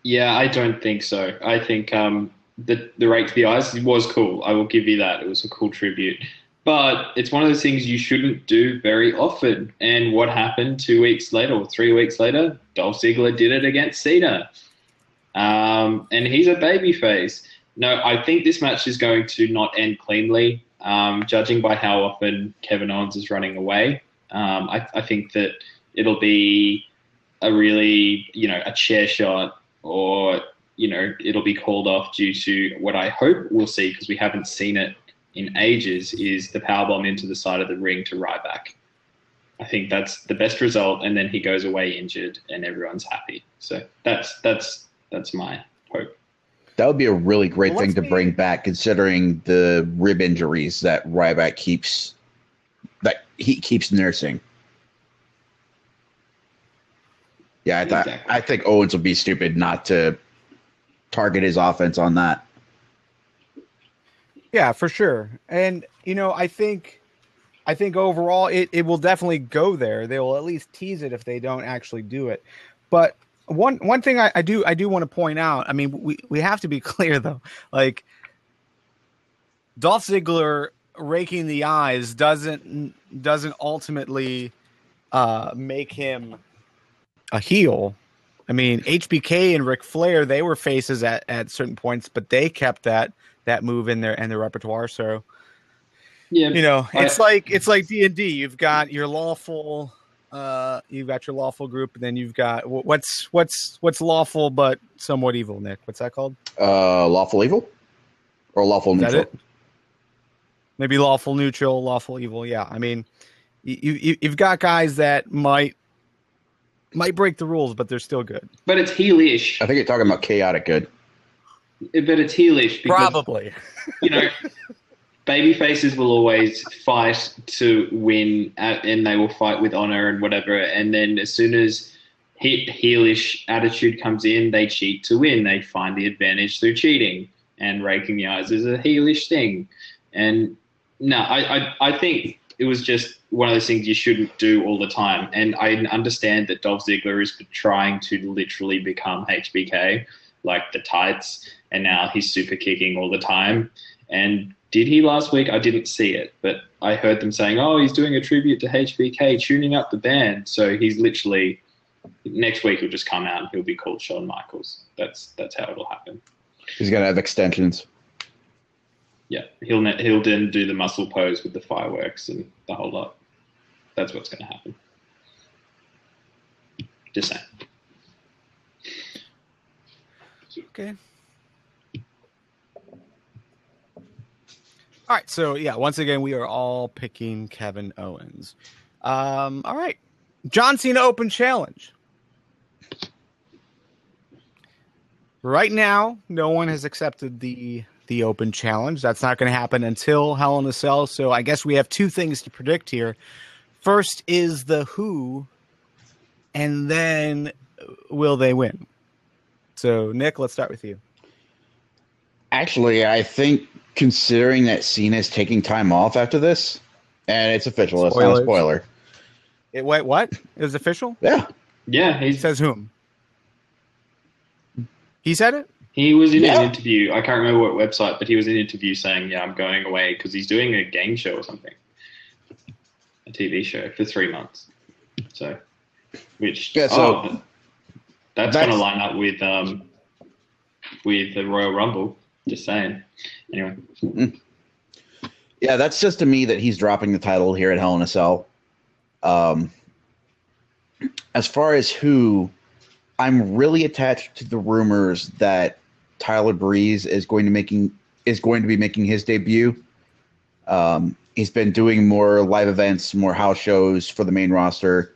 C: Yeah, I don't think so. I think the rake to the eyes was cool. I will give you that. It was a cool tribute. But it's one of those things you shouldn't do very often. And what happened 2 weeks later or 3 weeks later? Dolph Ziggler did it against Cena. And he's a babyface. No, I think this match is going to not end cleanly, judging by how often Kevin Owens is running away. I think that it'll be a really, a chair shot or, it'll be called off due to what I hope we'll see, because we haven't seen it in ages, is the powerbomb into the side of the ring to Ryback. I think that's the best result, and then he goes away injured and everyone's happy. So that's my hope.
B: That would be a really great thing to bring back, considering the rib injuries that Ryback keeps nursing. Yeah,
C: Exactly.
B: I think Owens would be stupid not to target his offense on that.
A: Yeah, for sure. And, I think overall it will definitely go there. They will at least tease it if they don't actually do it. But one thing I do want to point out, I mean, we have to be clear though. Like, Dolph Ziggler raking the eyes doesn't ultimately make him a heel. I mean, HBK and Ric Flair, they were faces at certain points, but they kept that move in their repertoire. So yeah, it's like D&D. You've got your lawful group, and then you've got what's lawful but somewhat evil, Nick. What's that called?
B: Lawful evil or lawful neutral?
A: Is that it? Maybe lawful neutral, lawful evil. Yeah. I mean, you've got guys that might break the rules, but they're still good.
C: But it's heelish.
B: I think you're talking about chaotic good.
C: But it's heelish because,
A: probably.
C: Baby faces will always fight to win, and they will fight with honor and whatever. And then as soon as heelish attitude comes in, they cheat to win. They find the advantage through cheating, and raking the eyes is a heelish thing. And no, I think it was just one of those things you shouldn't do all the time. And I understand that Dolph Ziggler is trying to literally become HBK, like the tights, and now he's super kicking all the time. And did he last week? I didn't see it, but I heard them saying, oh, he's doing a tribute to HBK, tuning up the band. So he's literally Next week he'll just come out and he'll be called Shawn Michaels. That's how it'll happen.
B: He's gonna have extensions.
C: Yeah, he'll then do the muscle pose with the fireworks and the whole lot. That's what's going to happen. Just saying.
A: Okay. All right. So yeah, once again, we are all picking Kevin Owens. All right. John Cena Open Challenge. Right now, no one has accepted the Open Challenge. That's not going to happen until Hell in a Cell. So I guess we have two things to predict here. First is the who, and then will they win? So, Nick, let's start with you.
B: Actually, I think considering that Cena is taking time off after this, and it's official, it's not a spoiler.
A: Wait, what? It was official?
B: Yeah.
C: Yeah.
A: He says whom? He said it?
C: He was in an interview. I can't remember what website, but he was in an interview saying, yeah, I'm going away because he's doing a game show or something. A TV show for 3 months. So, which, that's going to line up with the Royal Rumble. Just saying. Anyway.
B: Yeah, that's just to me that he's dropping the title here at Hell in a Cell. As far as who, I'm really attached to the rumors that Tyler Breeze is going to be making his debut. He's been doing more live events, more house shows for the main roster.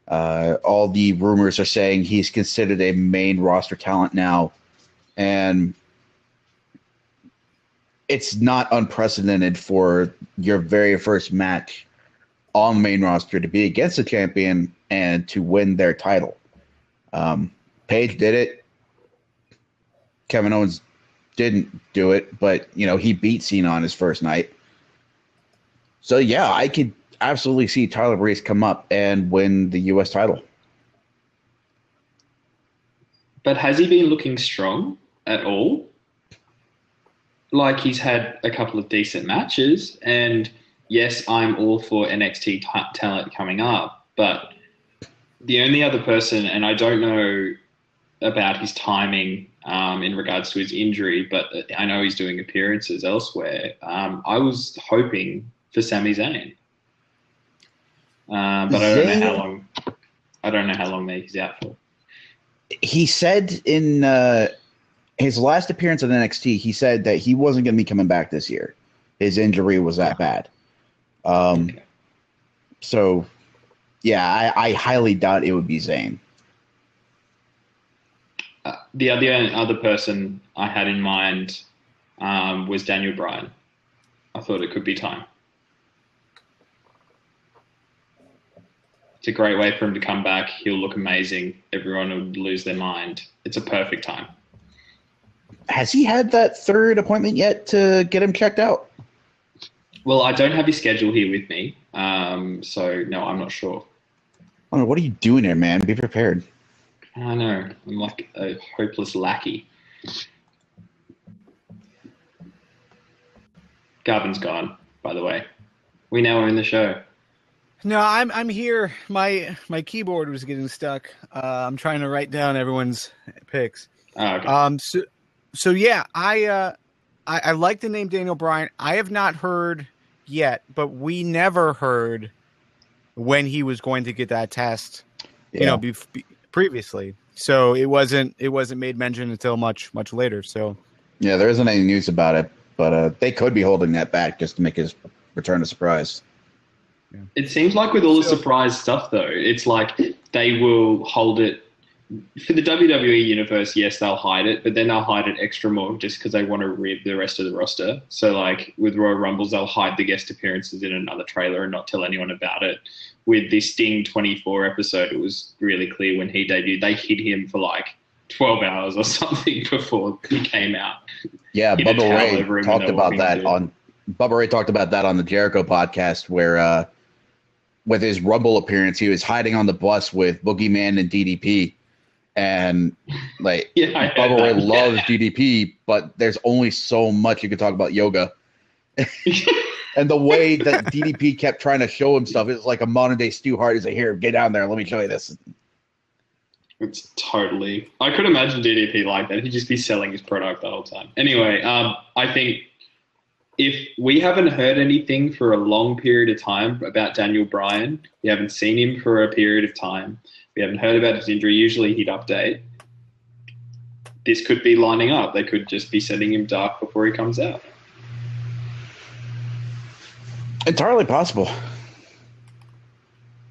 B: All the rumors are saying he's considered a main roster talent now, and it's not unprecedented for your very first match on the main roster to be against the champion and to win their title. Paige did it. Kevin Owens didn't do it, but he beat Cena on his first night. So yeah, I could absolutely see Tyler Breeze come up and win the U.S. title.
C: But has he been looking strong at all? Like, he's had a couple of decent matches, and yes, I'm all for NXT talent coming up, but the only other person, and I don't know about his timing in regards to his injury, but I know he's doing appearances elsewhere. I was hoping for Sami Zayn, but I don't know how long. I don't know how long he's out for.
B: He said in his last appearance at NXT, he said that he wasn't going to be coming back this year. His injury was that bad. Okay. So, yeah, I highly doubt it would be Zayn.
C: The other person I had in mind was Daniel Bryan. I thought it could be time. It's a great way for him to come back. He'll look amazing. Everyone would lose their mind. It's a perfect time.
B: Has he had that third appointment yet to get him checked out?
C: Well, I don't have his schedule here with me, so no, I'm not sure.
B: Oh, what are you doing there, man? Be prepared.
C: I know. I'm like a hopeless lackey. Garvin's gone, by the way. We now own the show.
A: No, I'm here. My keyboard was getting stuck. I'm trying to write down everyone's picks.
C: Oh, okay.
A: So yeah, I like the name Daniel Bryan. I have not heard yet, but we never heard when he was going to get that test.
B: Yeah.
A: Previously. So it wasn't made mention until much later. So
B: yeah, there isn't any news about it, but they could be holding that back just to make his return a surprise.
C: Yeah. It seems like with all the surprise stuff, though, it's like they will hold it for the WWE universe. Yes, they'll hide it, but then they'll hide it extra more just because they want to rib the rest of the roster. So, like with Royal Rumbles, they'll hide the guest appearances in another trailer and not tell anyone about it. With the Sting 24 episode, it was really clear when he debuted. They hid him for like 12 hours or something before he came out.
B: Yeah, Bubba Ray talked about that on the Jericho podcast where with his Rumble appearance, he was hiding on the bus with Boogeyman and DDP. And like Bubba Ray loves DDP, but there's only so much you can talk about yoga. And the way that DDP kept trying to show him stuff, it's like a modern day Stu Hart. He's like, here, get down there. Let me show you this.
C: It's totally. I could imagine DDP like that. He'd just be selling his product the whole time. Anyway, I think if we haven't heard anything for a long period of time about Daniel Bryan, we haven't seen him for a period of time, we haven't heard about his injury, usually he'd update. This could be lining up. They could just be sending him dark before he comes out.
B: Entirely possible.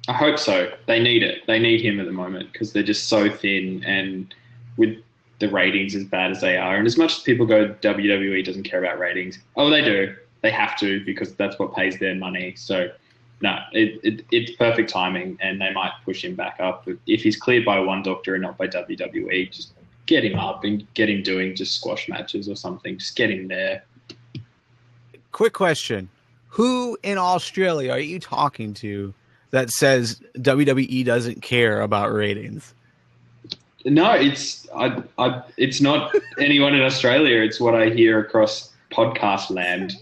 C: I hope so. They need it. They need him at the moment because they're just so thin, and with the ratings as bad as they are, and as much as people go, WWE doesn't care about ratings. Oh, they do. They have to because that's what pays their money. So, no, it's perfect timing, and they might push him back up. If he's cleared by one doctor and not by WWE, just get him up and get him doing just squash matches or something. Just get him there.
A: Quick question. Who in Australia are you talking to that says WWE doesn't care about ratings?
C: No, it's not anyone in Australia. It's what I hear across podcast land.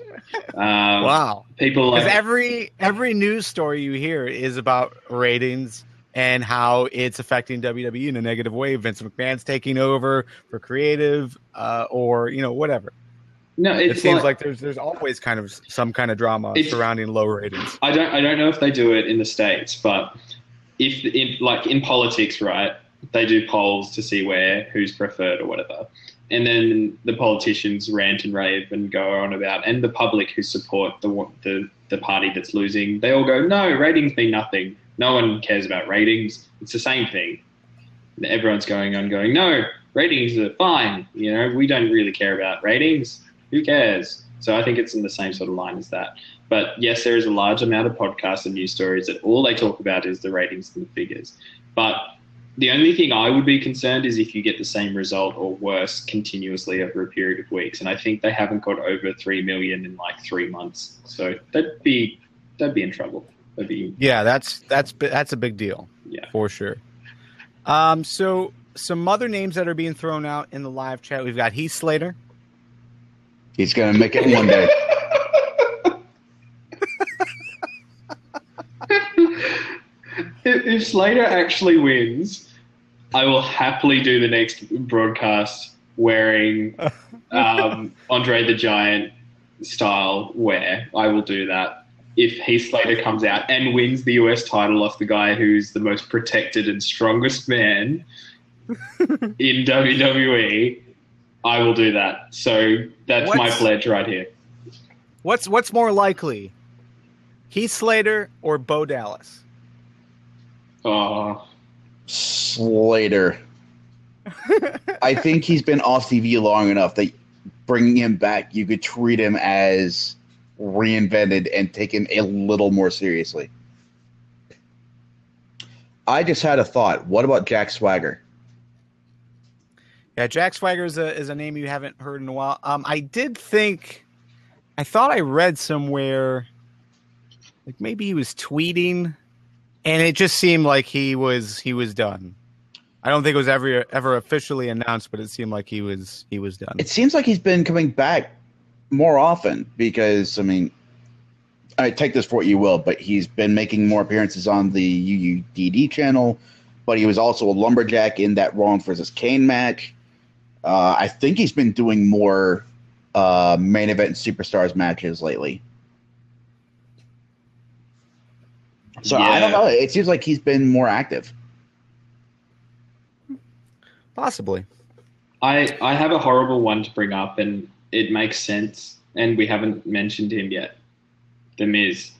A: Wow.
C: People like
A: every news story you hear is about ratings and how it's affecting WWE in a negative way. Vince McMahon's taking over for creative, or whatever.
C: No,
A: it seems like there's always kind of some kind of drama surrounding low ratings.
C: I don't know if they do it in the States, but if in politics, right, they do polls to see who's preferred or whatever, and then the politicians rant and rave and go on about, and the public who support the party that's losing, they all go, no, ratings mean nothing. No one cares about ratings. It's the same thing. And everyone's going, no, ratings are fine. We don't really care about ratings. Who cares? So I think it's in the same sort of line as that. But yes, there is a large amount of podcasts and news stories that all they talk about is the ratings and the figures. But the only thing I would be concerned is if you get the same result or worse continuously over a period of weeks. And I think they haven't got over 3 million in like 3 months. So they'd be in trouble.
A: That's a big deal.
C: Yeah,
A: for sure. So some other names that are being thrown out in the live chat. We've got Heath Slater.
B: He's going to make it one day.
C: If Slater actually wins, I will happily do the next broadcast wearing Andre the Giant style wear. I will do that. If Heath Slater comes out and wins the US title off the guy who's the most protected and strongest man in WWE, I will do that. So that's my pledge right here.
A: What's more likely, Heath Slater or Bo Dallas?
B: Slater. I think he's been off TV long enough that bringing him back, you could treat him as reinvented and take him a little more seriously. I just had a thought. What about Jack Swagger?
A: Yeah, Jack Swagger is a name you haven't heard in a while. I thought I read somewhere, like maybe he was tweeting, and it just seemed like he was done. I don't think it was ever officially announced, but it seemed like he was done.
B: It seems like he's been coming back more often because, I take this for what you will, but he's been making more appearances on the UUDD channel, but he was also a lumberjack in that Rollins versus Kane match. I think he's been doing more main event superstars matches lately. So yeah. I don't know. It seems like he's been more active.
A: Possibly.
C: I have a horrible one to bring up, and it makes sense, and we haven't mentioned him yet. The Miz.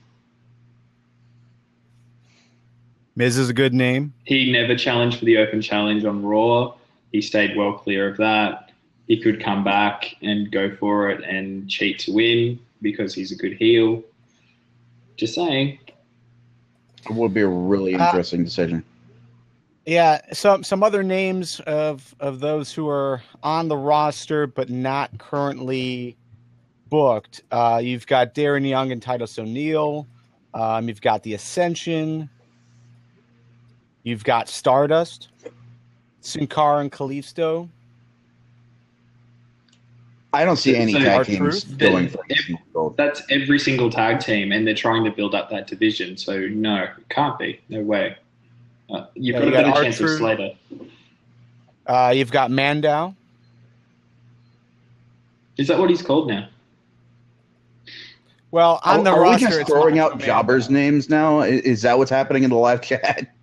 A: Miz is a good name.
C: He never challenged for the Open Challenge on Raw. He stayed well clear of that. He could come back and go for it and cheat to win because he's a good heel. Just saying.
B: It would be a really interesting decision.
A: Yeah, some other names of those who are on the roster but not currently booked. You've got Darren Young and Titus O'Neil. You've got the Ascension. You've got Stardust, Sin Cara and Kalisto.
B: I don't see any tag teams going for
C: it. That's every single tag team, and they're trying to build up that division. So no, it can't be. No way. You've got a better chance of Slater.
A: You've got Mandow.
C: Is that what he's called now?
A: Well, on the
B: are
A: roster,
B: we just
A: it's
B: throwing
A: Macho
B: out jobbers'
A: Mandow.
B: names now? Is that what's happening in the live chat?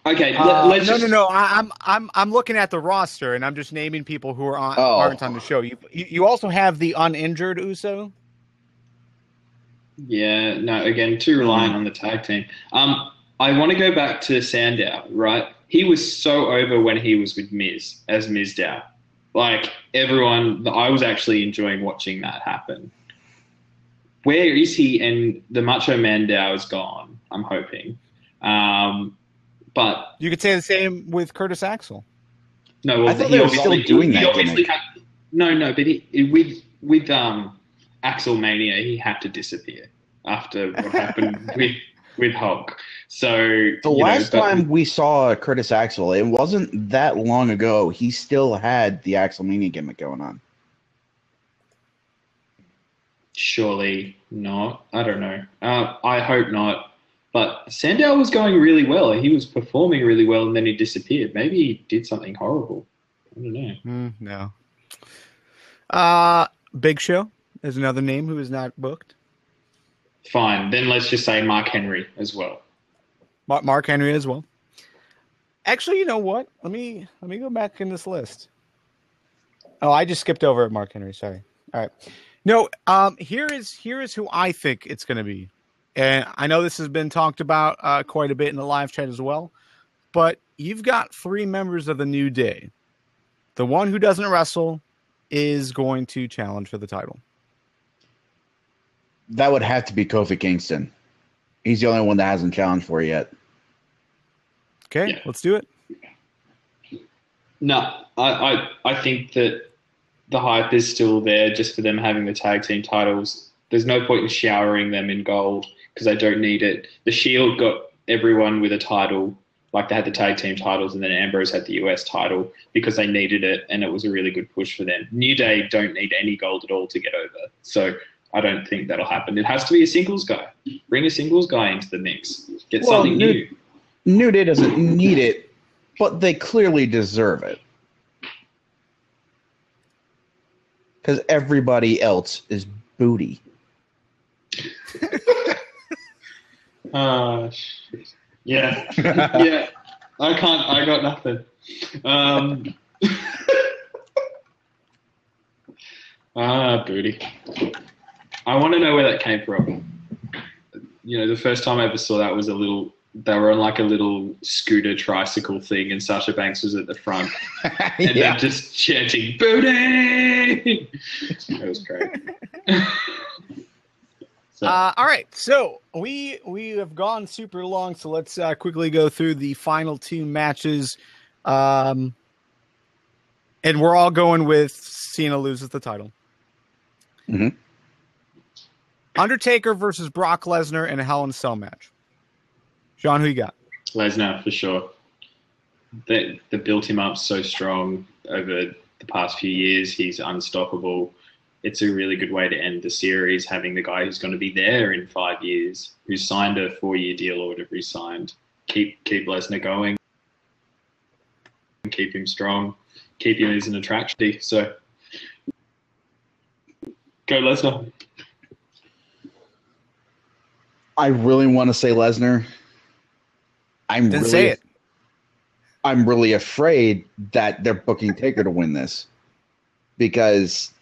C: Okay,
A: No. I'm looking at the roster, and I'm just naming people who aren't on the show. You also have the uninjured Uso.
C: Yeah, no, again, too reliant on the tag team. I want to go back to Sandow, right? He was so over when he was with Miz, as Mizdow. Like, everyone, I was actually enjoying watching that happen. Where is he? And the Macho Mandow is gone, I'm hoping. But
A: You could say the same with Curtis Axel.
C: no, well,
B: I thought they were still doing that gimmick.
C: But with Axel Mania, he had to disappear after what happened with Hulk. So
B: The last time we saw Curtis Axel, it wasn't that long ago. He still had the Axelmania gimmick going on.
C: surely not. I don't know. I hope not. But Sandow was going really well. He was performing really well, and then he disappeared. Maybe he did something horrible. I don't know.
A: No. Big Show is another name who is not booked.
C: Fine. Then let's just say Mark Henry as well.
A: Mark Henry as well. Actually, you know what? Let me go back in this list. Oh, I just skipped over Mark Henry. Sorry. All right. No. Here is who I think it's going to be, and I know this has been talked about quite a bit in the live chat as well. But you've got 3 members of the New Day. The one who doesn't wrestle is going to challenge for the title.
B: That would have to be Kofi Kingston. He's the only one that hasn't challenged for it yet.
A: Okay,
C: Yeah.
A: Let's do it.
C: No, I think that the hype is still there just for them having the tag team titles. There's no point in showering them in gold because they don't need it. The Shield got everyone with a title, like they had the tag team titles, and then Ambrose had the US title because they needed it, and it was a really good push for them. New Day don't need any gold at all to get over. So I don't think that'll happen. It has to be a singles guy. Bring a singles guy into the mix. Get something new.
B: New Day doesn't need it, but they clearly deserve it. Because everybody else is booty.
C: Shit. Yeah. Yeah. I got nothing. Booty. I want to know where that came from. You know, the first time I ever saw that was they were on like a little scooter tricycle thing, and Sasha Banks was at the front. And they're just chanting, booty! That was great. So.
A: All right, so we have gone super long, so let's quickly go through the final 2 matches. And we're all going with Cena loses the title.
B: Mm-hmm.
A: Undertaker versus Brock Lesnar in a Hell in a Cell match. Sean, who you got?
C: Lesnar, for sure. They built him up so strong over the past few years. He's unstoppable. It's a really good way to end the series, having the guy who's going to be there in 5 years, who's signed a 4-year deal or whatever he signed. Keep Lesnar going. Keep him strong. Keep him as an attraction. So, go Lesnar.
B: I really want to say Lesnar.
A: Say it.
B: I'm really afraid that they're booking Taker to win this because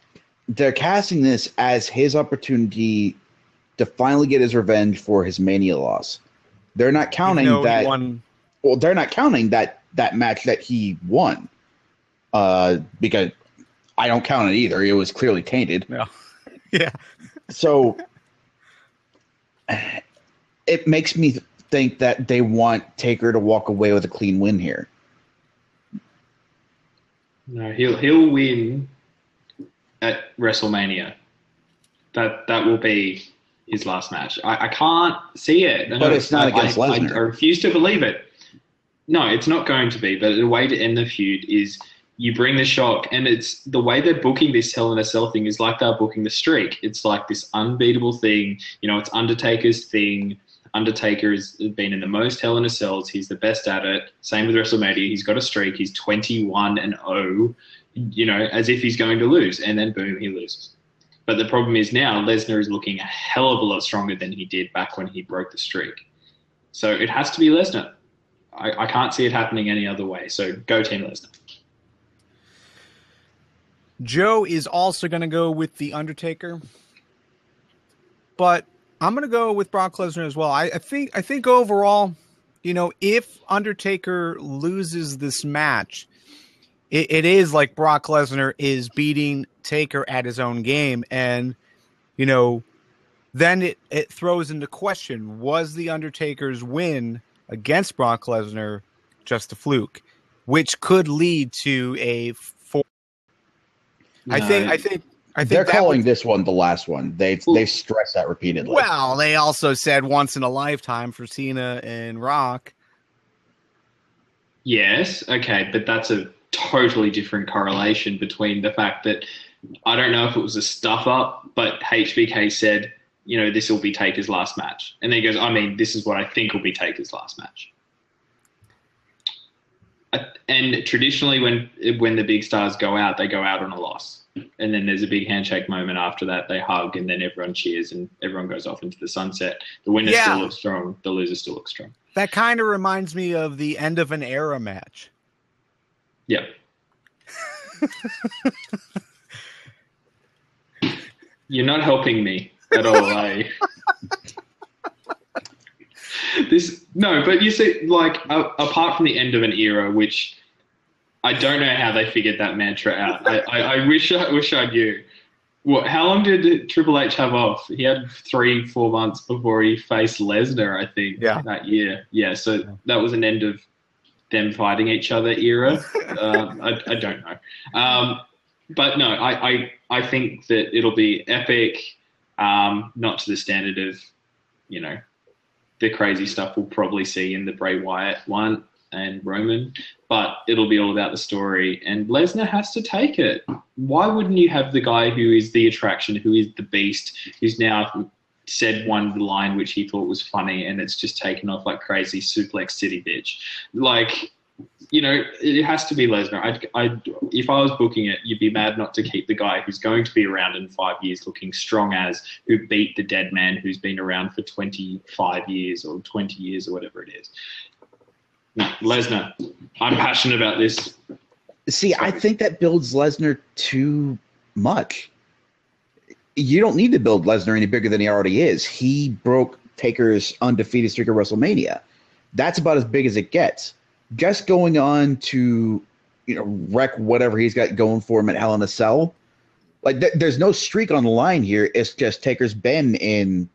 B: they're casting this as his opportunity to finally get his revenge for his Mania loss. They're not counting that. Well, they're not counting that match that he won because I don't count it either. It was clearly tainted.
A: No. Yeah.
B: So it makes me think that they want Taker to walk away with a clean win here.
C: No, he'll win at WrestleMania. That will be his last match. I can't see it.
B: But it's not against Lesnar.
C: I refuse to believe it. No, it's not going to be. But the way to end the feud is you bring the shock, and it's the way they're booking this Hell in a Cell thing is like they're booking the streak. It's like this unbeatable thing. You know, it's Undertaker's thing. Undertaker has been in the most Hell in a Cells. He's the best at it. Same with WrestleMania. He's got a streak. He's 21-0, as if he's going to lose. And then, boom, he loses. But the problem is now Lesnar is looking a hell of a lot stronger than he did back when he broke the streak. So it has to be Lesnar. I can't see it happening any other way. So go Team Lesnar.
A: Joe is also going to go with The Undertaker. But I'm going to go with Brock Lesnar as well. I think overall, if Undertaker loses this match, it is like Brock Lesnar is beating Taker at his own game. And, then it throws into question, was The Undertaker's win against Brock Lesnar just a fluke, which could lead to a four.
C: No.
A: I think
B: they're calling this one the last one. They've stressed that repeatedly.
A: Well, they also said once in a lifetime for Cena and Rock.
C: Yes, okay, but that's a totally different correlation between the fact that I don't know if it was a stuff up, but HBK said, this will be Taker's last match. And then he goes, this is what I think will be Taker's last match. And traditionally when the big stars go out, they go out on a loss. And then there's a big handshake moment after that. They hug and then everyone cheers and everyone goes off into the sunset. The winner still looks strong. The loser still looks strong.
A: That kind of reminds me of the end of an era match.
C: Yep. You're not helping me at all, eh? But you see, apart from the end of an era, which I don't know how they figured that mantra out. I wish I knew. How long did Triple H have off? He had 3-4 months before he faced Lesnar, I think, that year. Yeah, so that was an end of them fighting each other era. I don't know. But no, I think that it'll be epic, not to the standard of, the crazy stuff we'll probably see in the Bray Wyatt one and Roman, but it'll be all about the story, and Lesnar has to take it. Why wouldn't you have the guy who is the attraction, who is the beast, who's now said one line which he thought was funny and it's just taken off like crazy, suplex city bitch. It has to be Lesnar. If I was booking it, you'd be mad not to keep the guy who's going to be around in 5 years looking strong who beat the dead man who's been around for 25 years or 20 years or whatever it is. No, Lesnar. I'm passionate about this.
B: See, I think that builds Lesnar too much. You don't need to build Lesnar any bigger than he already is. He broke Taker's undefeated streak of WrestleMania. That's about as big as it gets. Just going on to, wreck whatever he's got going for him at Hell in a Cell. There's no streak on the line here. It's just Taker's been in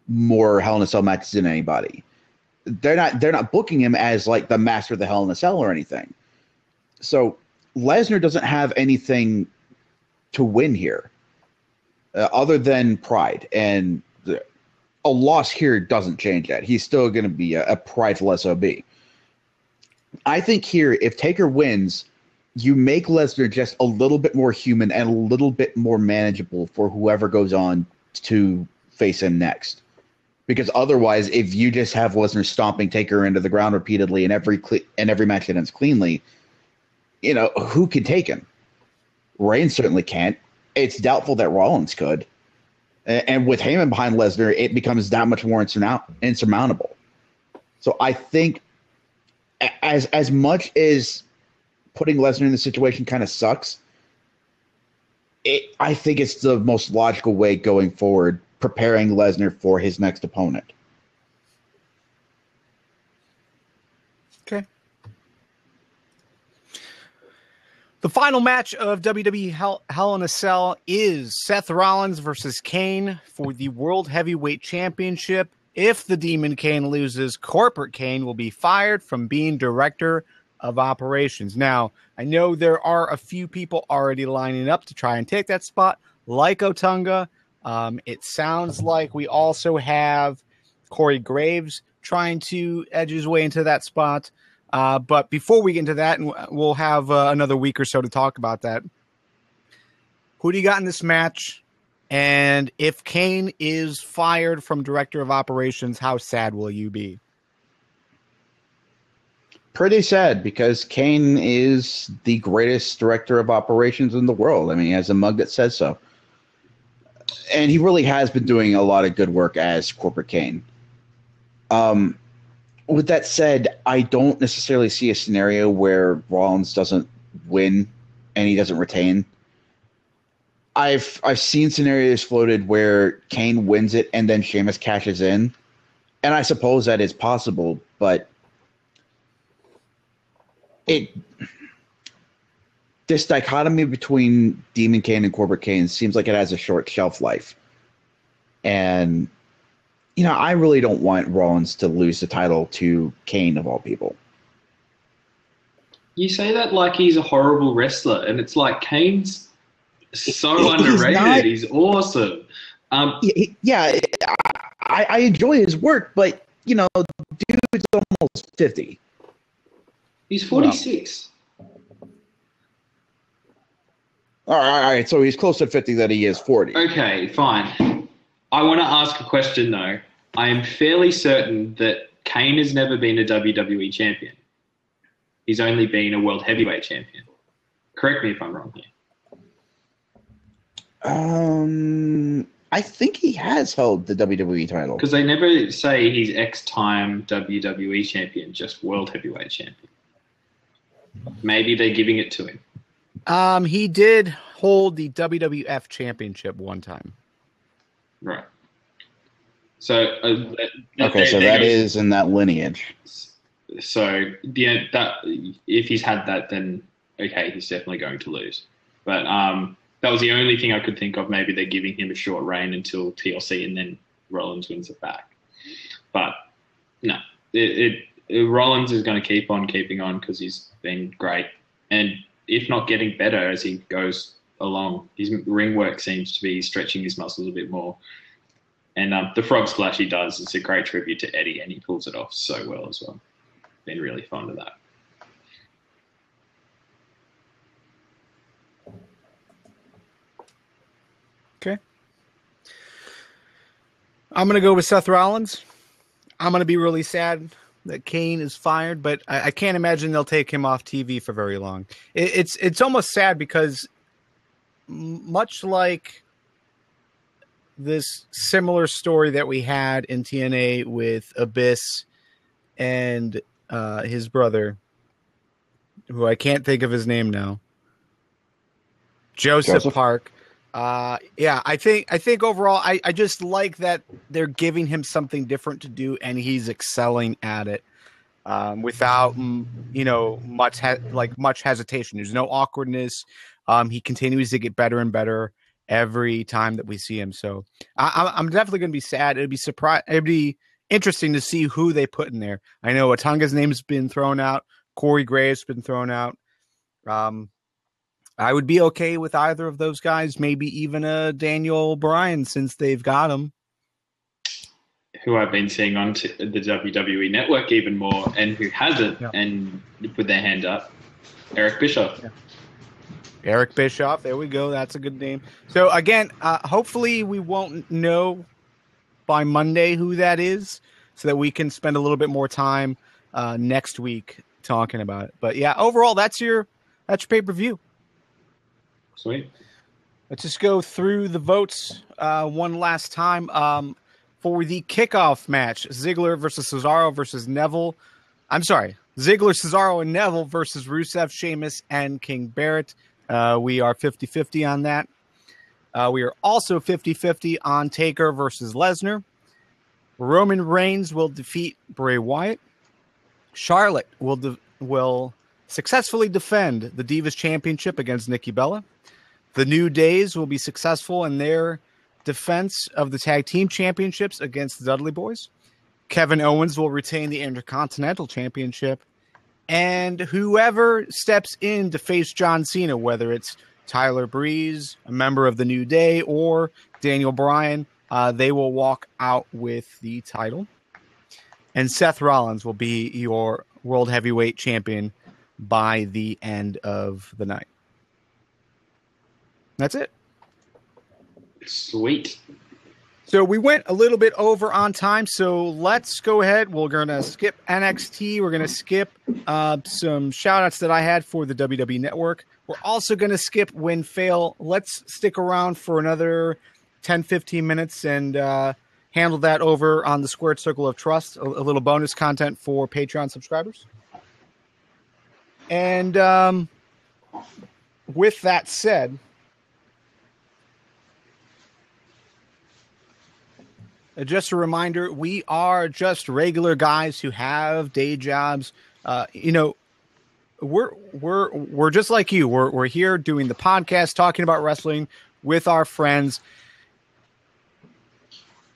B: more Hell in a Cell matches than anybody. They're not booking him as the master of the Hell in a Cell or anything. So Lesnar doesn't have anything to win here other than pride, and a loss here doesn't change that. He's still going to be a prideful SOB. I think here, if Taker wins, you make Lesnar just a little bit more human and a little bit more manageable for whoever goes on to face him next. Because otherwise, if you just have Lesnar stomping Taker into the ground repeatedly in every match that ends cleanly, who can take him? Reigns certainly can't. It's doubtful that Rollins could. And with Heyman behind Lesnar, it becomes that much more insurmountable. So I think as much as putting Lesnar in the situation kind of sucks, I think it's the most logical way going forward, preparing Lesnar for his next opponent.
A: Okay. The final match of WWE Hell in a Cell is Seth Rollins versus Kane for the World Heavyweight Championship. If the Demon Kane loses, Corporate Kane will be fired from being Director of Operations. Now, I know there are a few people already lining up to try and take that spot, like Otunga. It sounds like we also have Corey Graves trying to edge his way into that spot. But before we get into that, and we'll have another week or so to talk about that, who do you got in this match? And if Kane is fired from Director of Operations, how sad will you be?
B: Pretty sad, because Kane is the greatest Director of Operations in the world. I mean, he has a mug that says so. And he really has been doing a lot of good work as Corporate Kane. With that said, I don't necessarily see a scenario where Rollins doesn't win and he doesn't retain. I've seen scenarios floated where Kane wins it and then Sheamus cashes in, and I suppose that is possible, but this dichotomy between Demon Kane and Corporate Kane seems like it has a short shelf life. And, you know, I really don't want Rollins to lose the title to Kane, of all people.
C: You say that like he's a horrible wrestler, and it's like Kane's so underrated. He's awesome.
B: Yeah, I enjoy his work, but, you know, dude's almost 50.
C: He's 46.
B: All right, so he's closer to 50 than he is 40.
C: Okay, fine. I want to ask a question, though. I am fairly certain that Kane has never been a WWE champion. He's only been a World Heavyweight champion. Correct me if I'm wrong here.
B: I think he has held the WWE title.
C: Because they never say he's X-time WWE champion, just World Heavyweight champion. Maybe they're giving it to him.
A: He did hold the WWF championship one time.
C: Right. So
B: that is in that lineage.
C: So yeah, that if he's had that, then okay, he's definitely going to lose. But that was the only thing I could think of. Maybe they're giving him a short reign until TLC, and then Rollins wins it back. But no, Rollins is going to keep on keeping on because he's been great, and if not getting better as he goes along. His ring work seems to be stretching his muscles a bit more. And the frog splash he does is a great tribute to Eddie, and he pulls it off so well as well. Been really fond of that.
A: Okay. I'm going to go with Seth Rollins. I'm going to be really sad that Kane is fired, but I can't imagine they'll take him off TV for very long. It's almost sad because much like this similar story that we had in TNA with Abyss and his brother, who I can't think of his name now, Joseph Park. I think overall, I just like that they're giving him something different to do, and he's excelling at it without much hesitation. There's no awkwardness. He continues to get better and better every time that we see him. So I'm definitely going to be sad. It'd be interesting to see who they put in there. I know Atanga's name's been thrown out. Corey Graves been thrown out. I would be okay with either of those guys, maybe even a Daniel Bryan, since they've got him.
C: Who I've been seeing on the WWE Network even more, and who hasn't, and put their hand up, Eric Bischoff. Yeah.
A: Eric Bischoff, there we go. That's a good name. So again, hopefully we won't know by Monday who that is, so that we can spend a little bit more time next week talking about it. But yeah, overall, that's your pay-per-view.
C: Sweet.
A: Let's just go through the votes one last time. For the kickoff match, Ziggler versus Cesaro versus Neville. I'm sorry, Ziggler, Cesaro, and Neville versus Rusev, Sheamus, and King Barrett. We are 50-50 on that. We are also 50-50 on Taker versus Lesnar. Roman Reigns will defeat Bray Wyatt. Charlotte will successfully defend the Divas Championship against Nikki Bella. The New Days will be successful in their defense of the Tag Team Championships against the Dudley Boys. Kevin Owens will retain the Intercontinental Championship. And whoever steps in to face John Cena, whether it's Tyler Breeze, a member of the New Day, or Daniel Bryan, they will walk out with the title. And Seth Rollins will be your World Heavyweight Champion by the end of the night. That's it.
C: Sweet.
A: So we went a little bit over on time, so let's go ahead. We're going to skip NXT. We're going to skip some shout-outs that I had for the WWE Network. We're also going to skip Win Fail. Let's stick around for another 10, 15 minutes and handle that over on the Squared Circle of Trust, a little bonus content for Patreon subscribers. And with that said, just a reminder, we are just regular guys who have day jobs. We're just like you. We're here doing the podcast, talking about wrestling with our friends.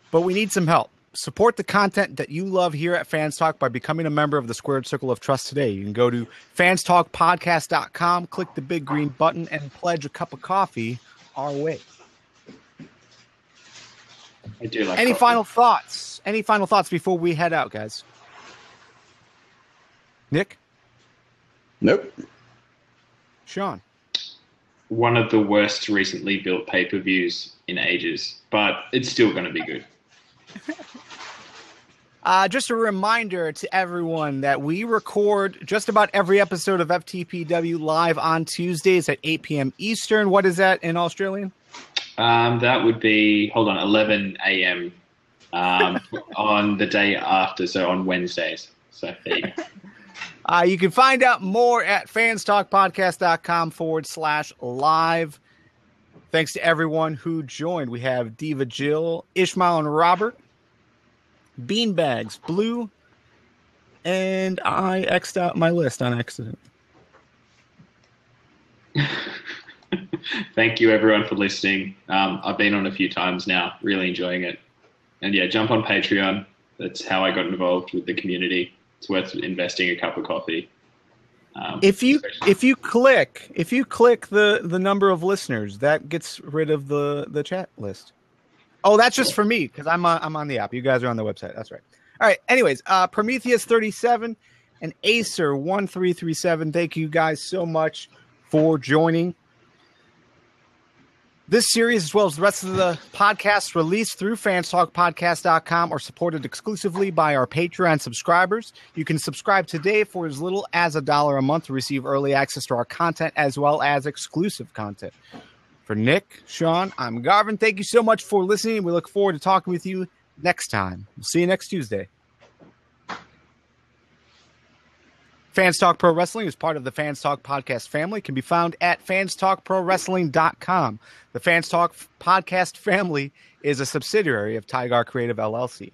A: But we need some help. Support the content that you love here at Fans Talk by becoming a member of the Squared Circle of Trust today. You can go to fanstalkpodcast.com, click the big green button, and pledge a cup of coffee our way.
C: I do like
A: Any
C: coffee.
A: final thoughts? Any final thoughts before we head out, guys? Nick?
B: Nope.
A: Sean?
C: One of the worst recently built pay-per-views in ages, but it's still going to be good.
A: Just a reminder to everyone that we record just about every episode of FTPW live on Tuesdays at 8 p.m. Eastern. What is that in Australian?
C: That would be, 11 a.m. On the day after, so on Wednesdays. So there you go.
A: You can find out more at fanstalkpodcast.com/live. Thanks to everyone who joined. We have Diva Jill, Ishmael and Robert, Beanbags, Blue, and I X'd out my list on accident.
C: Thank you, everyone, for listening. I've been on a few times now, really enjoying it. And yeah, jump on Patreon. That's how I got involved with the community. It's worth investing a cup of coffee.
A: If you click the number of listeners, that gets rid of the chat list. Oh, that's just for me because I'm on the app. You guys are on the website. That's right. All right. Anyways, Prometheus 37 and Acer 1337. Thank you guys so much for joining. This series, as well as the rest of the podcasts, released through fanstalkpodcast.com or supported exclusively by our Patreon subscribers. You can subscribe today for as little as $1 a month to receive early access to our content as well as exclusive content. For Nick, Sean, I'm Garvin. Thank you so much for listening. We look forward to talking with you next time. We'll see you next Tuesday. Fans Talk Pro Wrestling is part of the Fans Talk podcast family. It can be found at fanstalkprowrestling.com. The Fans Talk podcast family is a subsidiary of Tigar Creative LLC.